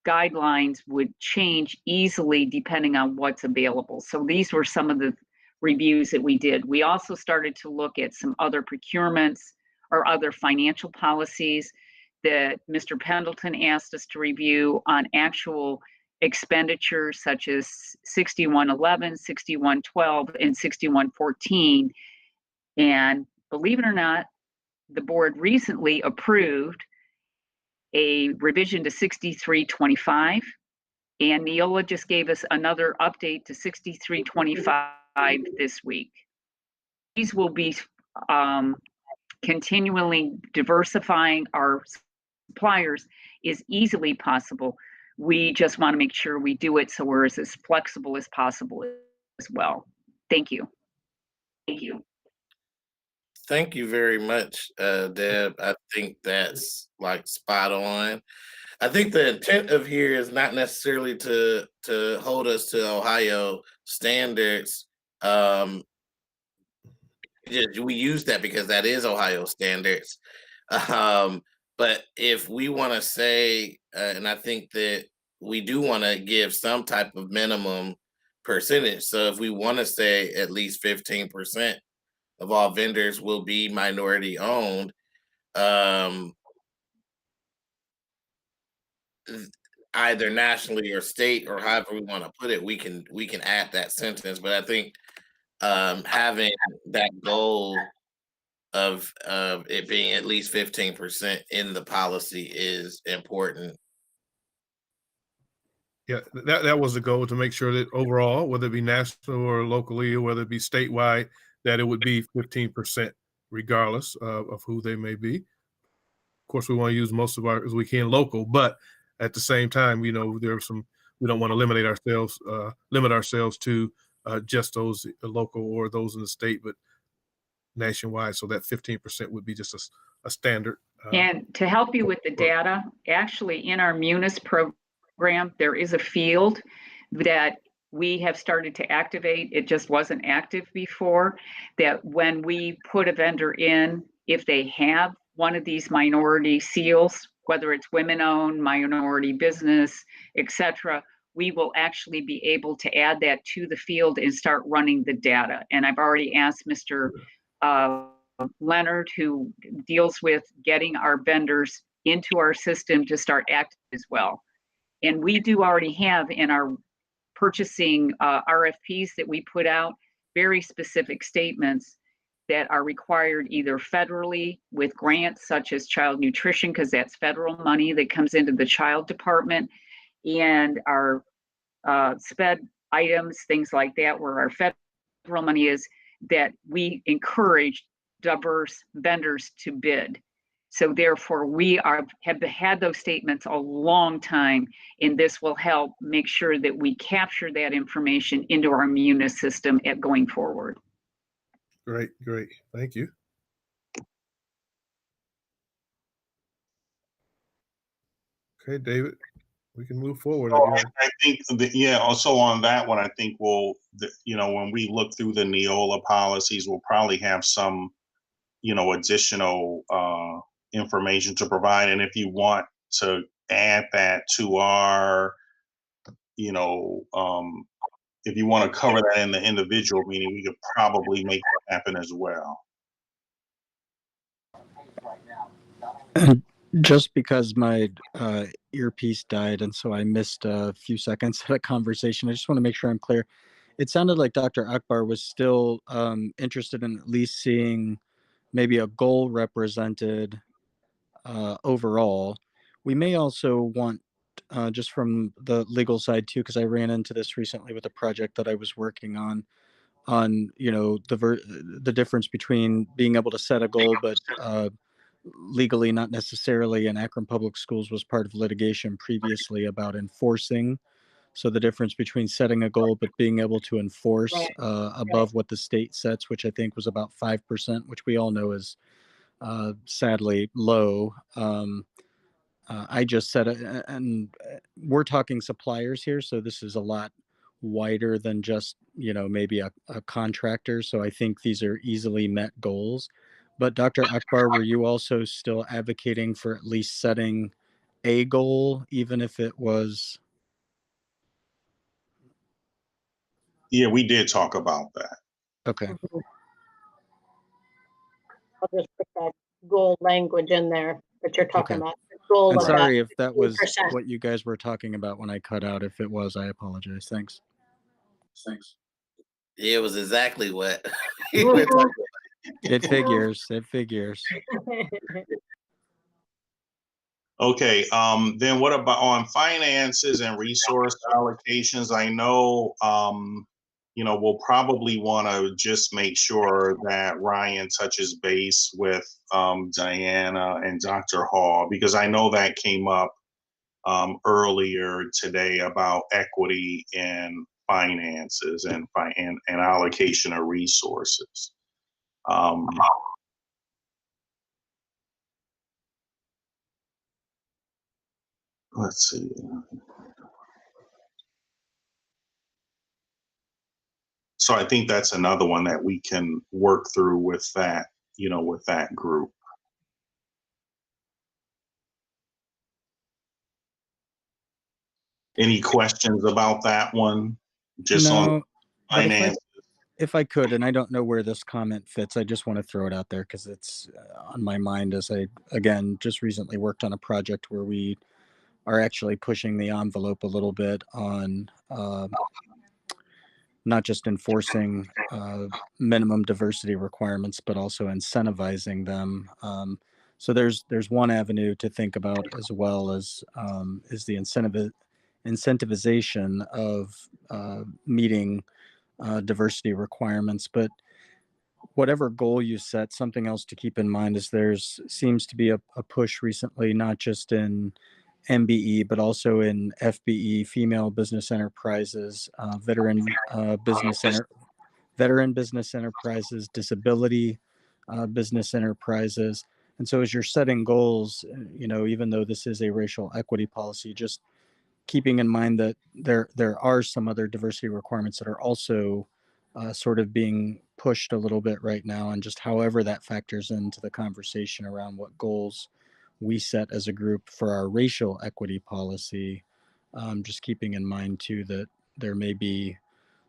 Guidelines would change easily depending on what's available. So these were some of the reviews that we did. We also started to look at some other procurements or other financial policies that Mr. Pendleton asked us to review on actual expenditures such as 6111, 6112, and 6114. And believe it or not, the board recently approved a revision to 6325, and Neola just gave us another update to 6325 this week. These will be continually diversifying our suppliers is easily possible. We just want to make sure we do it so we're as flexible as possible as well. Thank you. Thank you. Thank you very much, Deb. I think that's like spot on. I think the intent of here is not necessarily to hold us to Ohio standards. We use that because that is Ohio standards. But if we want to say, and I think that we do want to give some type of minimum percentage. So if we want to say at least 15% of all vendors will be minority owned, either nationally or state, or however we want to put it, we can add that sentence. But I think having that goal of it being at least 15% in the policy is important. Yeah, that was the goal, to make sure that overall, whether it be national or locally, or whether it be statewide, that it would be 15% regardless of who they may be. Of course, we want to use most of our as we can local, but at the same time, you know, there are some, we don't want to limit ourselves to just those local or those in the state, but nationwide. So that 15% would be just a standard. And to help you with the data, actually in our Munis program, there is a field that we have started to activate. It just wasn't active before, that when we put a vendor in, if they have one of these minority seals, whether it's women-owned, minority business, etc., we will actually be able to add that to the field and start running the data. And I've already asked Mr. Leonard, who deals with getting our vendors into our system, to start acting as well. And we do already have in our purchasing RFPs that we put out very specific statements that are required either federally with grants such as child nutrition, because that's federal money that comes into the child department, and our SPED items, things like that, where our federal money is, that we encourage diverse vendors to bid. So therefore, we have had those statements a long time, and this will help make sure that we capture that information into our Munis system going forward. Great. Thank you. Okay, David, we can move forward. I think, also on that one, I think when we look through the Neola policies, we'll probably have some, additional information to provide. And if you want to add that to our, if you want to cover that in the individual meeting, we could probably make that happen as well. Just because my earpiece died, and so I missed a few seconds of the conversation, I just want to make sure I'm clear. It sounded like Dr. Akbar was still interested in at least seeing maybe a goal represented overall. We may also want, just from the legal side too, because I ran into this recently with a project that I was working on the difference between being able to set a goal, but legally not necessarily, in Akron Public Schools was part of litigation previously about enforcing. So the difference between setting a goal but being able to enforce above what the state sets, which I think was about 5%, which we all know is sadly low. I just said it, and we're talking suppliers here, so this is a lot wider than just maybe a contractor. So I think these are easily met goals. But Dr. Akbar, were you also still advocating for at least setting a goal, even if it was? Yeah, we did talk about that. Okay. I'll just put that goal language in there that you're talking about. Goal and of sorry if that was 15%. what you guys were talking about when I cut out. If it was, I apologize. Thanks. Yeah, it was exactly what you were talking about. It figures. It figures. Okay. Then what about on finances and resource allocations? I know, we'll probably want to just make sure that Ryan touches base with Diana and Dr. Hall, because I know that came up earlier today about equity in finances and allocation of resources. Let's see. So I think that's another one that we can work through with that, with that group. Any questions about that one? Just No, on finance. If I could, and I don't know where this comment fits, I just want to throw it out there because it's on my mind, as I, again, just recently worked on a project where we are actually pushing the envelope a little bit on not just enforcing minimum diversity requirements, but also incentivizing them. So there's one avenue to think about, as well as is the incentivization of meeting diversity requirements. But whatever goal you set, something else to keep in mind is there's seems to be a push recently, not just in MBE, but also in FBE, female business enterprises, veteran business enterprises, disability business enterprises. And so as you're setting goals, even though this is a racial equity policy, just keeping in mind that there are some other diversity requirements that are also sort of being pushed a little bit right now, and just however that factors into the conversation around what goals we set as a group for our racial equity policy. Just keeping in mind too that there may be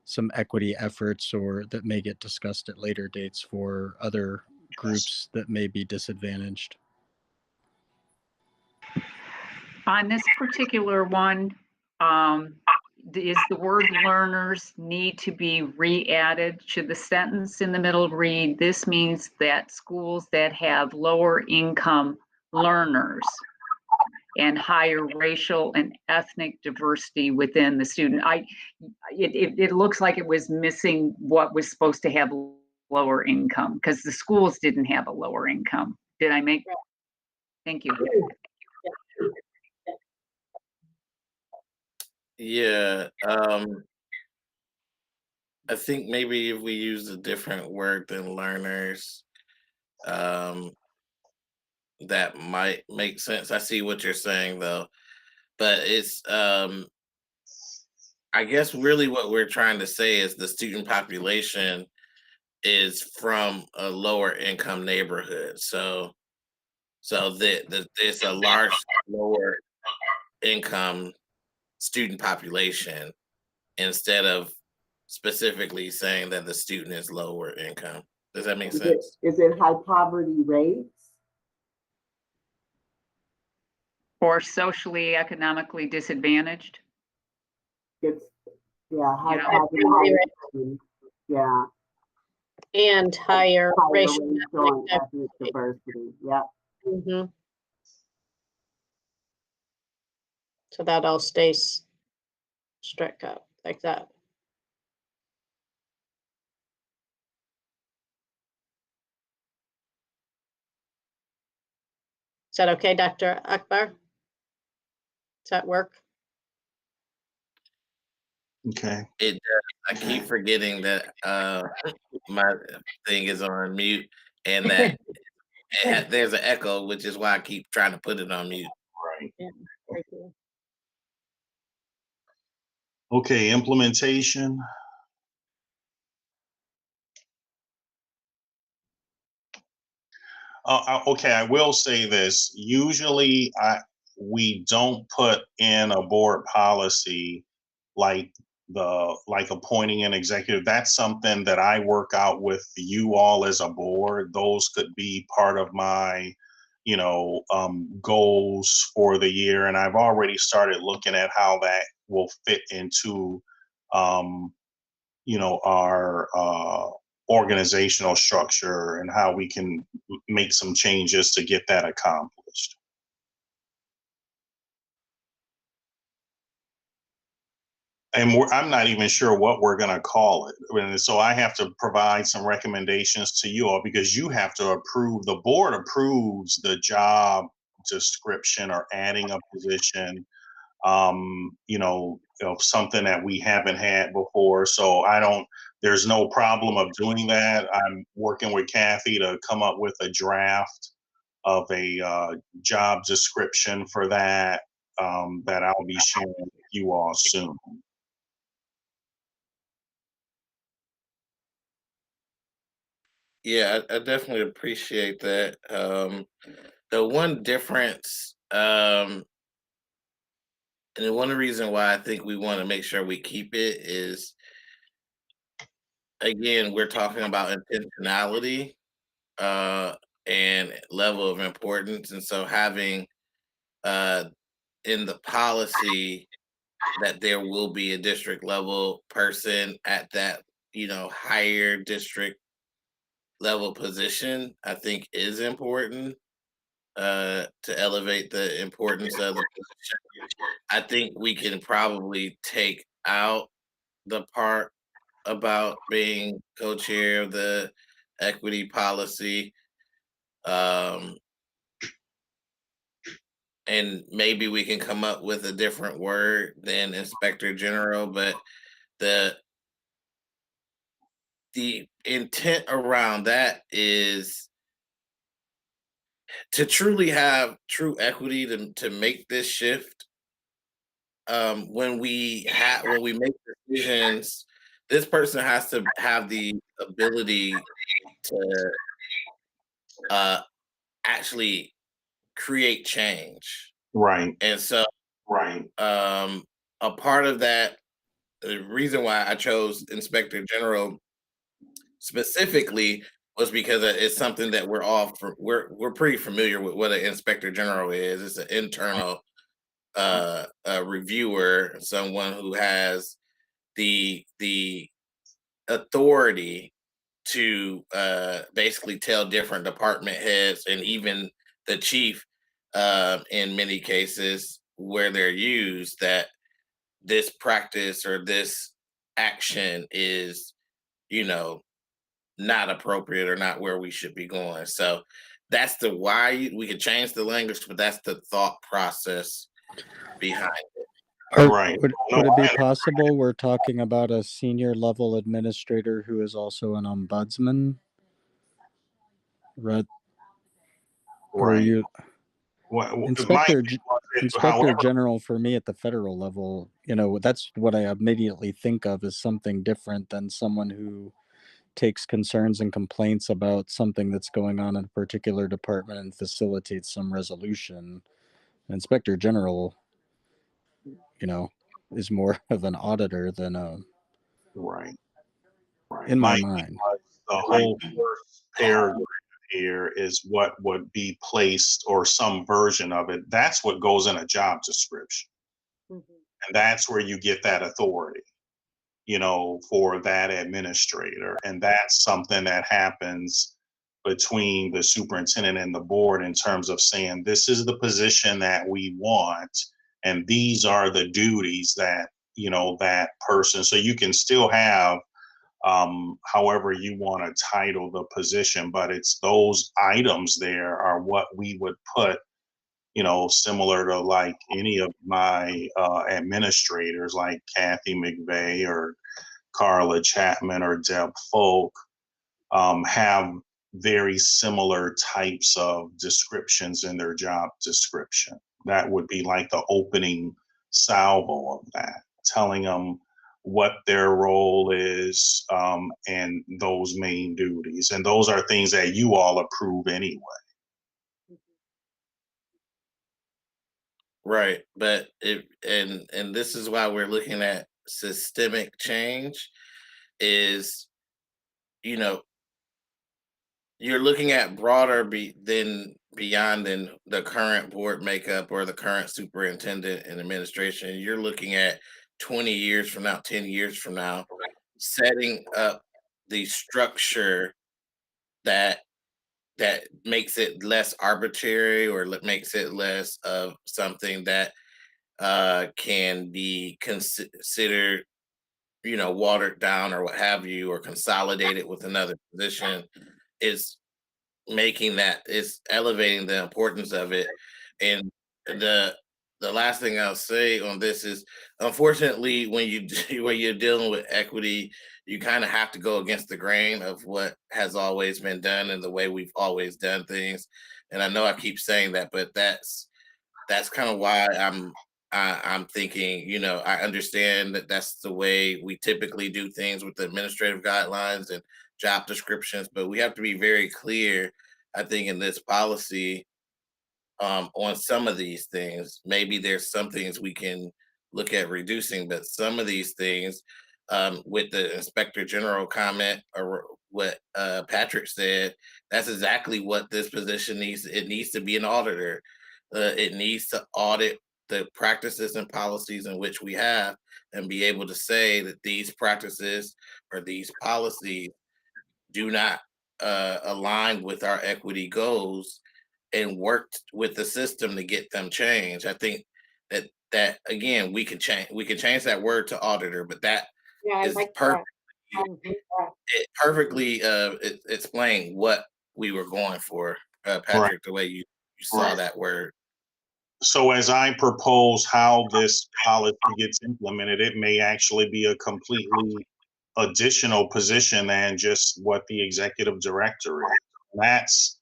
some equity efforts or that may get discussed at later dates for other groups that may be disadvantaged. On this particular one, is the word learners need to be re-added? Should the sentence in the middle read, this means that schools that have lower income learners and higher racial and ethnic diversity within the student? It looks like it was missing what was supposed to have lower income, because the schools didn't have a lower income. Did I make? Thank you. Yeah, I think maybe if we use a different word than learners, that might make sense. I see what you're saying though, but it's I guess really what we're trying to say is the student population is from a lower income neighborhood. So there's a large lower income student population instead of specifically saying that the student is lower income. Does that make sense? Is it high poverty rates? Or socially, economically disadvantaged? It's, yeah, high You know, poverty rates. Yeah. And higher racial and ethnic diversity. Yeah. Mm-hmm. So that all stays struck up like that. Is that okay, Dr. Akbar? Does that work? Okay. It does. I keep forgetting that my thing is on mute and that there's an echo, which is why I keep trying to put it on mute. Right. Yeah. Thank you. Okay, implementation. Okay, I will say this. Usually we don't put in a board policy like appointing an executive. That's something that I work out with you all as a board. Those could be part of my goals for the year, and I've already started looking at how that will fit into our organizational structure and how we can make some changes to get that accomplished. And I'm not even sure what we're going to call it. And so I have to provide some recommendations to you all, because you have to approve, the board approves the job description or adding a position, something that we haven't had before. So there's no problem of doing that. I'm working with Kathy to come up with a draft of a job description for that, that I'll be sharing with you all soon. Yeah, I definitely appreciate that. The one difference, and the one reason why I think we want to make sure we keep it is, again, we're talking about intentionality and level of importance. And so having in the policy that there will be a district level person at that, higher district level position, I think is important. to elevate the importance of the position. I think we can probably take out the part about being co-chair of the equity policy. And maybe we can come up with a different word than inspector general, but the intent around that is to truly have true equity to make this shift. When we make decisions, this person has to have the ability to actually create change. Right. And so Right. a part of that, the reason why I chose Inspector General specifically was because it's something that we're pretty familiar with what an Inspector General is. It's an internal reviewer, someone who has the authority to basically tell different department heads and even the chief, in many cases where they're used, that this practice or this action is, not appropriate or not where we should be going. So that's the why. We could change the language, but that's the thought process behind it. Right. Would it be possible we're talking about a senior level administrator who is also an ombudsman? Right. Or Right. you Inspector however, General for me at the federal level, that's what I immediately think of as something different than someone who takes concerns and complaints about something that's going on in a particular department and facilitates some resolution. Inspector General, is more of an auditor than a right. in my mind. The whole first paragraph here is what would be placed, or some version of it. That's what goes in a job description. And that's where you get that authority, for that administrator. And that's something that happens between the superintendent and the board in terms of saying, this is the position that we want, and these are the duties that, that person. So you can still have however you want to title the position, but it's those items there are what we would put, similar to like any of my administrators, like Kathy McVeigh or Carla Chapman or Deb Folk, have very similar types of descriptions in their job description. That would be like the opening salvo of that, telling them what their role is, and those main duties. And those are things that you all approve anyway. Right. But and this is why we're looking at systemic change is, you're looking at broader beyond than the current board makeup or the current superintendent and administration. You're looking at 20 years from now, 10 years from now, setting up the structure that makes it less arbitrary, or makes it less of something that can be considered, watered down or what have you, or consolidated with another position. Is elevating the importance of it. And the last thing I'll say on this is, unfortunately, when you're dealing with equity, you kind of have to go against the grain of what has always been done and the way we've always done things. And I know I keep saying that, but that's kind of why I'm thinking, I understand that that's the way we typically do things with the administrative guidelines and job descriptions, but we have to be very clear, I think, in this policy, on some of these things. Maybe there's some things we can look at reducing, but some of these things, with the inspector general comment or what Patrick said, that's exactly what this position needs. It needs to be an auditor. It needs to audit the practices and policies in which we have, and be able to say that these practices or these policies do not align with our equity goals, and worked with the system to get them changed. I think that again, we can change that word to auditor, but that Yeah, I is like perfect. that. It perfectly explained what we were going for, Patrick, the way you saw that word. So as I propose how this policy gets implemented, it may actually be a completely additional position than just what the executive director is.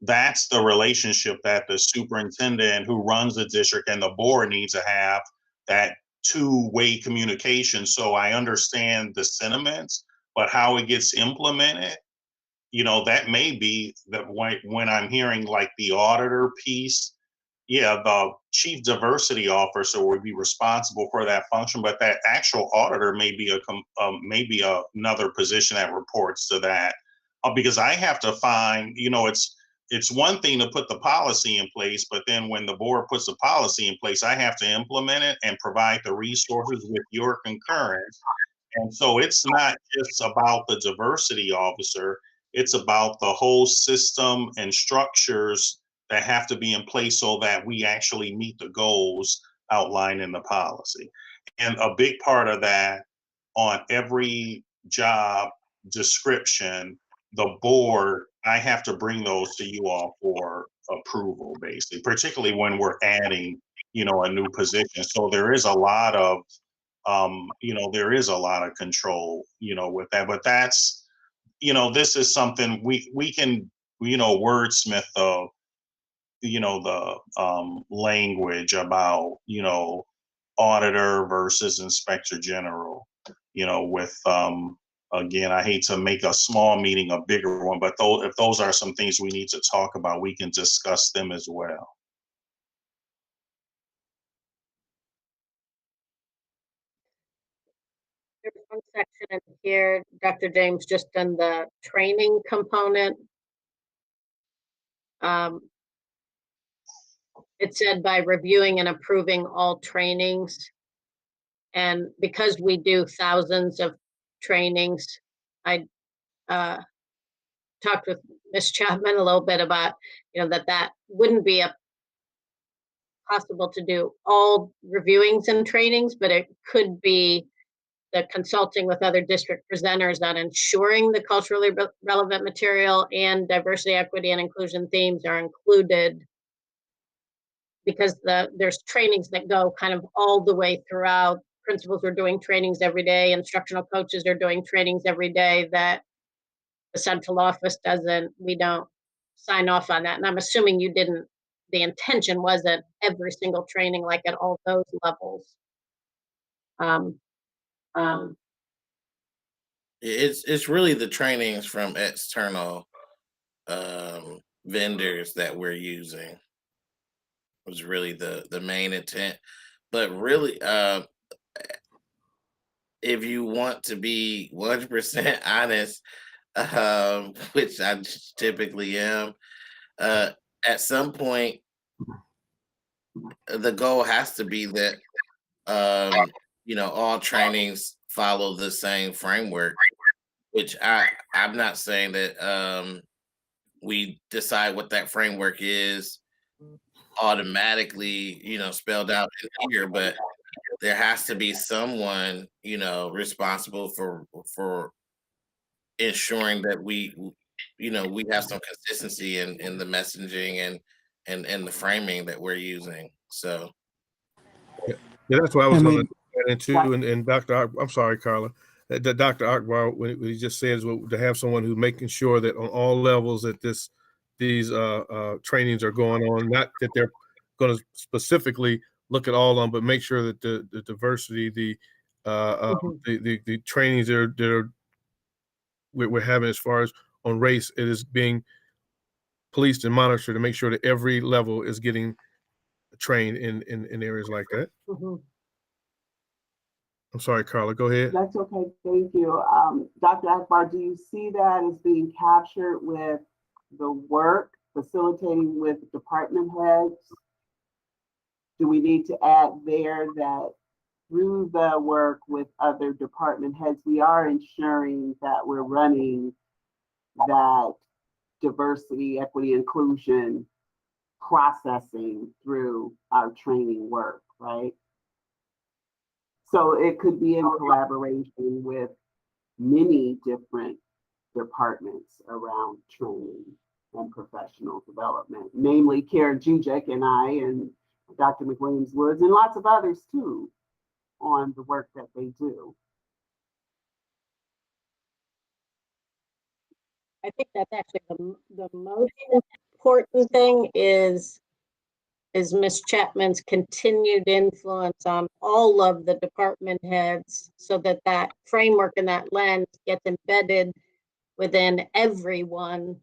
That's the relationship that the superintendent who runs the district and the board needs to have, that two-way communication. So I understand the sentiments, but how it gets implemented, that may be that when I'm hearing like the auditor piece, yeah, the chief diversity officer would be responsible for that function, but that actual auditor may be maybe another position that reports to that, because I have to find, it's one thing to put the policy in place, but then when the board puts the policy in place, I have to implement it and provide the resources with your concurrence. And so it's not just about the diversity officer, it's about the whole system and structures that have to be in place so that we actually meet the goals outlined in the policy. And a big part of that, on every job description, the board, I have to bring those to you all for approval, basically, particularly when we're adding, a new position. So there is a lot of, control, with that, but that's, this is something we can, wordsmith the language about, auditor versus inspector general, with, again, I hate to make a small meeting a bigger one, but if those are some things we need to talk about, we can discuss them as well. There's one section in here, Dr. James, just on the training component. It said by reviewing and approving all trainings. And because we do thousands of trainings, I talked with Ms. Chapman a little bit about, that wouldn't be possible to do all reviewings and trainings, but it could be the consulting with other district presenters on ensuring the culturally relevant material and diversity, equity, and inclusion themes are included, because there's trainings that go kind of all the way throughout. Principals are doing trainings every day, instructional coaches are doing trainings every day that the central office doesn't. We don't sign off on that. And I'm assuming the intention wasn't every single training, like at all those levels. It's really the trainings from external vendors that we're using was really the main intent. But really, if you want to be 100% honest, which I typically am, at some point, the goal has to be that all trainings follow the same framework. Which I'm not saying that we decide what that framework is automatically, spelled out in here, but there has to be someone, responsible for ensuring that we have some consistency in the messaging and the framing that we're using. So yeah, that's what I was going to get into. And Dr. I'm sorry, Carla. That Dr. Akbar, what he just said is to have someone who's making sure that on all levels that these trainings are going on, not that they're going to specifically look at all of them, but make sure that the diversity, the trainings that we're having as far as on race, it is being policed and monitored to make sure that every level is getting trained in areas like that. I'm sorry, Carla, go ahead. That's okay, thank you. Dr. Akbar, do you see that as being captured with the work, facilitating with department heads? Do we need to add there that through the work with other department heads, we are ensuring that we're running that diversity, equity, inclusion processing through our training work, right? So it could be in collaboration with many different departments around training and professional development, namely Karen Jujek and I and Dr. McWilliams-Woods and lots of others too on the work that they do. I think that's actually the most important thing is Ms. Chapman's continued influence on all of the department heads so that that framework and that lens gets embedded within everyone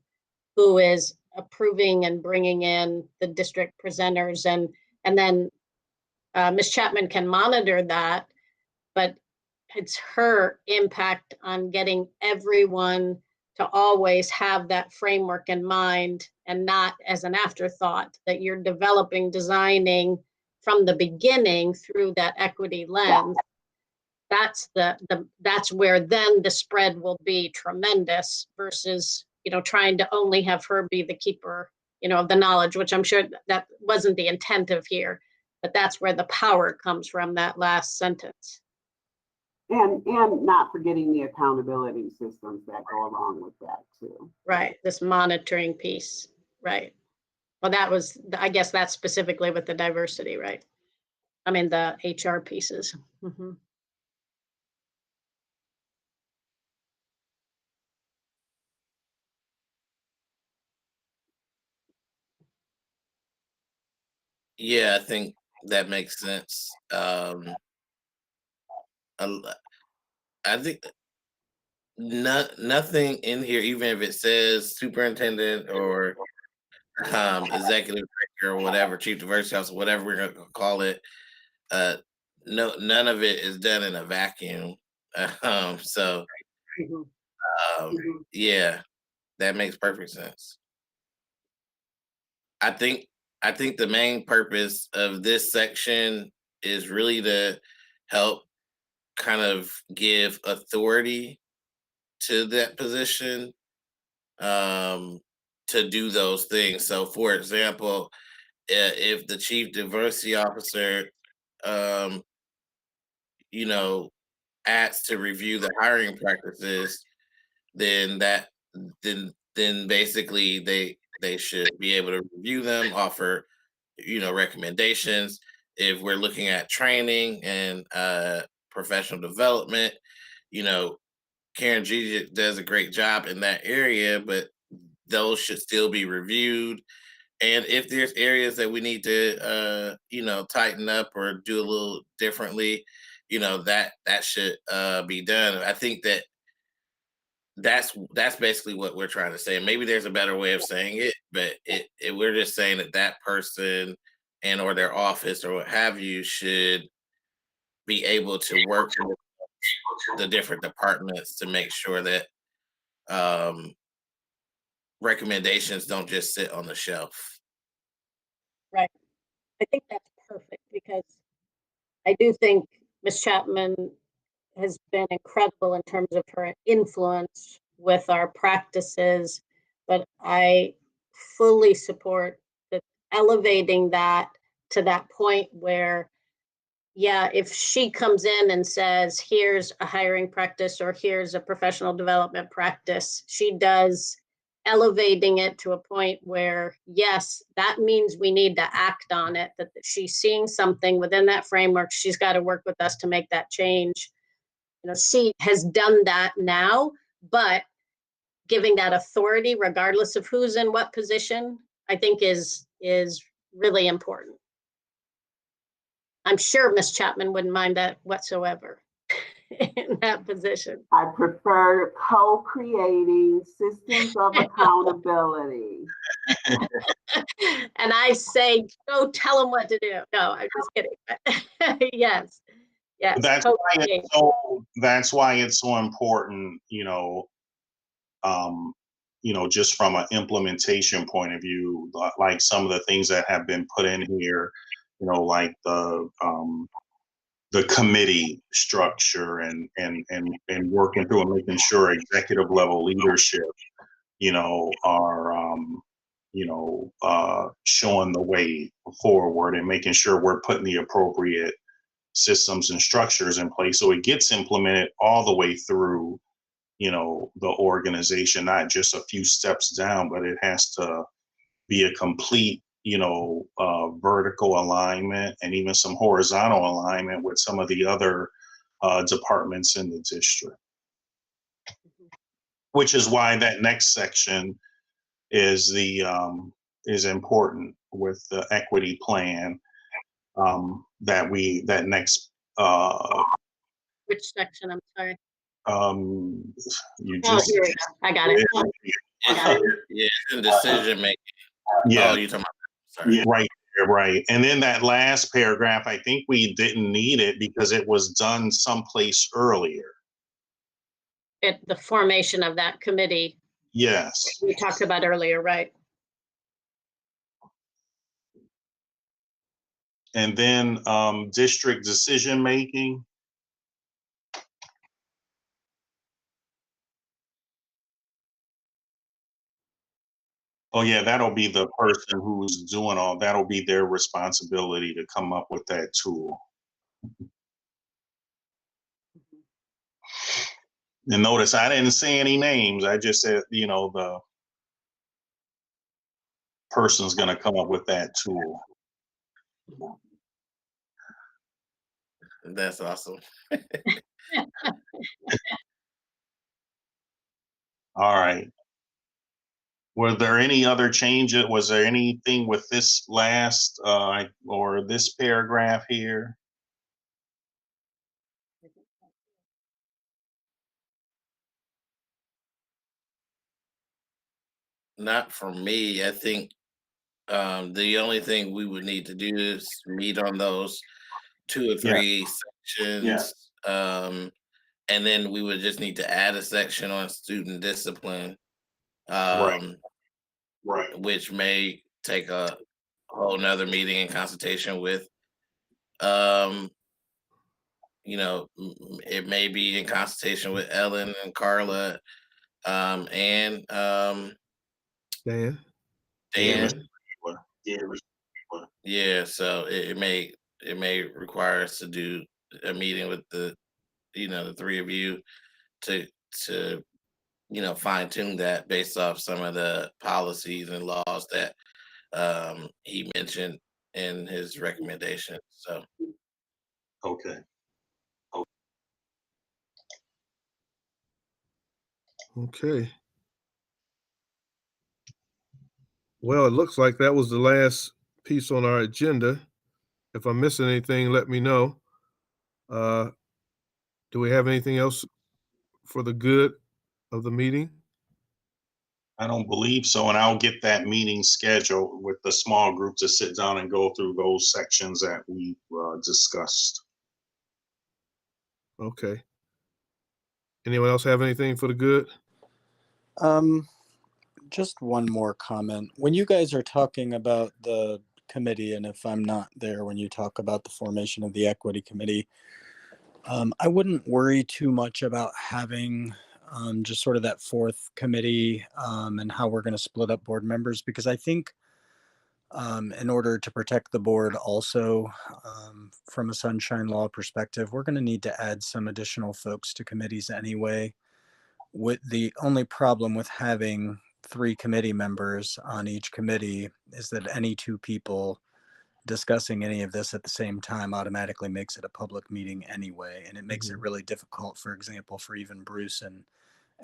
who is approving and bringing in the district presenters. And then Ms. Chapman can monitor that, but it's her impact on getting everyone to always have that framework in mind and not as an afterthought, that you're developing, designing from the beginning through that equity lens. That's that's where then the spread will be tremendous versus, you know, trying to only have her be the keeper, you know, of the knowledge, which I'm sure that wasn't the intent of here, but that's where the power comes from, that last sentence. And not forgetting the accountability systems that go along with that too. Right, this monitoring piece, right. Well, that was, I guess that's specifically with the diversity, right? I mean, the HR pieces. Mm-hmm. Yeah, I think that makes sense. I think nothing in here, even if it says superintendent or executive director or whatever, chief diversity officer, whatever we're gonna call it, no, none of it is done in a vacuum. So yeah, that makes perfect sense. I think the main purpose of this section is really to help kind of give authority to that position to do those things. So for example, if the chief diversity officer you know, asks to review the hiring practices, then basically they should be able to review them, offer, you know, recommendations. If we're looking at training and professional development, you know, Karen G does a great job in that area, but those should still be reviewed. And if there's areas that we need to you know, tighten up or do a little differently, you know, that should be done. I think that's basically what we're trying to say. Maybe there's a better way of saying it, but we're just saying that person and or their office or what have you should be able to work with the different departments to make sure that recommendations don't just sit on the shelf. Right. I think that's perfect because I do think Ms. Chapman has been incredible in terms of her influence with our practices, but I fully support the elevating that to that point where, yeah, if she comes in and says, here's a hiring practice or here's a professional development practice, she does elevating it to a point where, yes, that means we need to act on it, that she's seeing something within that framework. She's got to work with us to make that change. You know, she has done that now, but giving that authority, regardless of who's in what position, I think is really important. I'm sure Ms. Chapman wouldn't mind that whatsoever in that position. I prefer co-creating systems of accountability. And I say, go tell them what to do. No, I'm just kidding. Yes. Yes. That's why it's so important, you know, just from an implementation point of view, like some of the things that have been put in here, you know, like the committee structure and working through and making sure executive level leadership, you know, are showing the way forward and making sure we're putting the appropriate systems and structures in place so it gets implemented all the way through, the organization, not just a few steps down, but it has to be a complete, vertical alignment and even some horizontal alignment with some of the other departments in the district. Which is why that next section is is important with the equity plan that next Which section? I'm sorry. you Oh, just here we go. I got it. Yeah, it's in decision making. yeah, Oh, you talking about? Sorry. right. And then that last paragraph, I think we didn't need it because it was done someplace earlier. The formation of that committee Yes. we talked about earlier, right? And then district decision making. Oh yeah, that'll be the person who's doing that'll be their responsibility to come up with that tool. And notice I didn't say any names. I just said, the person's gonna come up with that tool. That's awesome. All right. Were there any other changes? Was there anything with this last or this paragraph here? Not for me. I think the only thing we would need to do is meet on those 2 or 3 sections. And then we would just need to add a section on student discipline. Right. Which may take a whole nother meeting in consultation with it may be in consultation with Ellen and Carla and Dan. Yeah, so it may require us to do a meeting with the 3 of you to fine tune that based off some of the policies and laws that he mentioned in his recommendation. So Okay. Okay. Well, it looks like that was the last piece on our agenda. If I'm missing anything, let me know. Do we have anything else for the good of the meeting? I don't believe so, and I'll get that meeting scheduled with the small group to sit down and go through those sections that we discussed. Okay. Anyone else have anything for the good? Just one more comment. When you guys are talking about the committee, and if I'm not there when you talk about the formation of the equity committee, I wouldn't worry too much about having just sort of that 4th committee and how we're going to split up board members, because I think in order to protect the board also from a sunshine law perspective, we're going to need to add some additional folks to committees anyway. With the only problem with having 3 committee members on each committee is that any 2 people discussing any of this at the same time automatically makes it a public meeting anyway. And it makes it really difficult, for example, for even Bruce and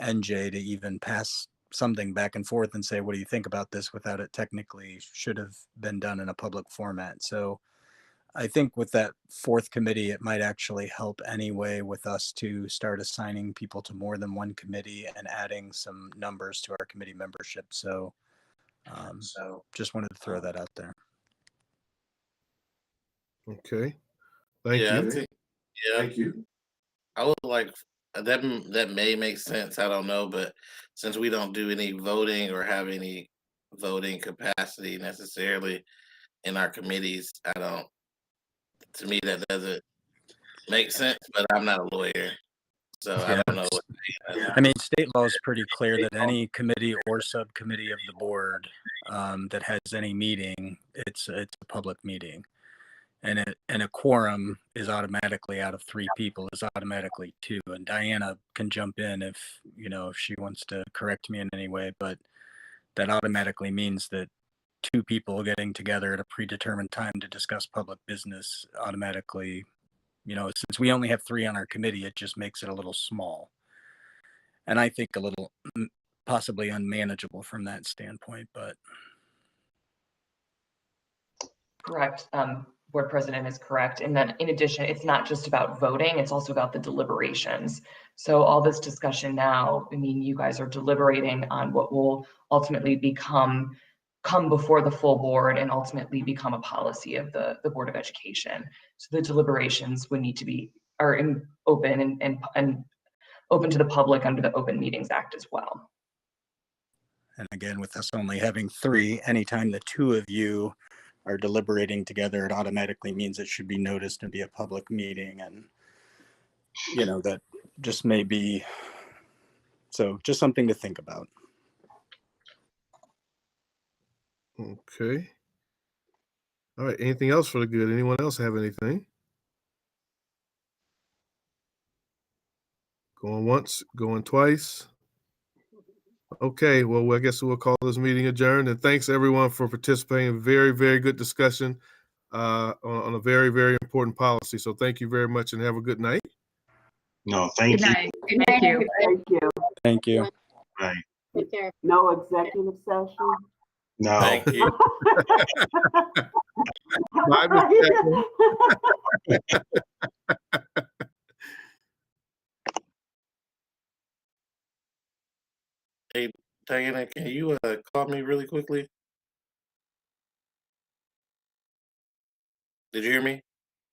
NJ to even pass something back and forth and say, what do you think about this, without it technically should have been done in a public format. So I think with that 4th committee, it might actually help anyway with us to start assigning people to more than one committee and adding some numbers to our committee membership. So just wanted to throw that out there. Okay. Thank you. Thank you. I would like that may make sense. I don't know, but since we don't do any voting or have any voting capacity necessarily in our committees, to me that doesn't make sense, but I'm not a lawyer, so I don't know what I mean, state law is pretty clear that any committee or subcommittee of the board that has any meeting, it's a public meeting. And a quorum is automatically, out of 3 people, is automatically 2. And Diana can jump in if she wants to correct me in any way, but that automatically means that 2 people getting together at a predetermined time to discuss public business automatically, since we only have 3 on our committee, it just makes it a little small. And I think a little possibly unmanageable from that standpoint, but. Correct. Board President is correct. And then in addition, it's not just about voting, it's also about the deliberations. So all this discussion now, I mean, you guys are deliberating on what will ultimately come before the full board and ultimately become a policy of the Board of Education. So the deliberations would need to be open and open to the public under the Open Meetings Act as well. And again, with us only having 3, anytime the 2 of you are deliberating together, it automatically means it should be noticed and be a public meeting. And, that just may be, so just something to think about. Okay. All right. Anything else for the good? Anyone else have anything? Going once, going twice. Okay, well, I guess we'll call this meeting adjourned. And thanks everyone for participating. Very, very good discussion on a very, very important policy. So thank you very much and have a good night. No, thank Good you. night. Thank you. Thank you. Thank you. Right. Take care. No executive session? No. Thank you. Bye, Mr. Jackson. Hey, Diana, can you call me really quickly? Did you hear me?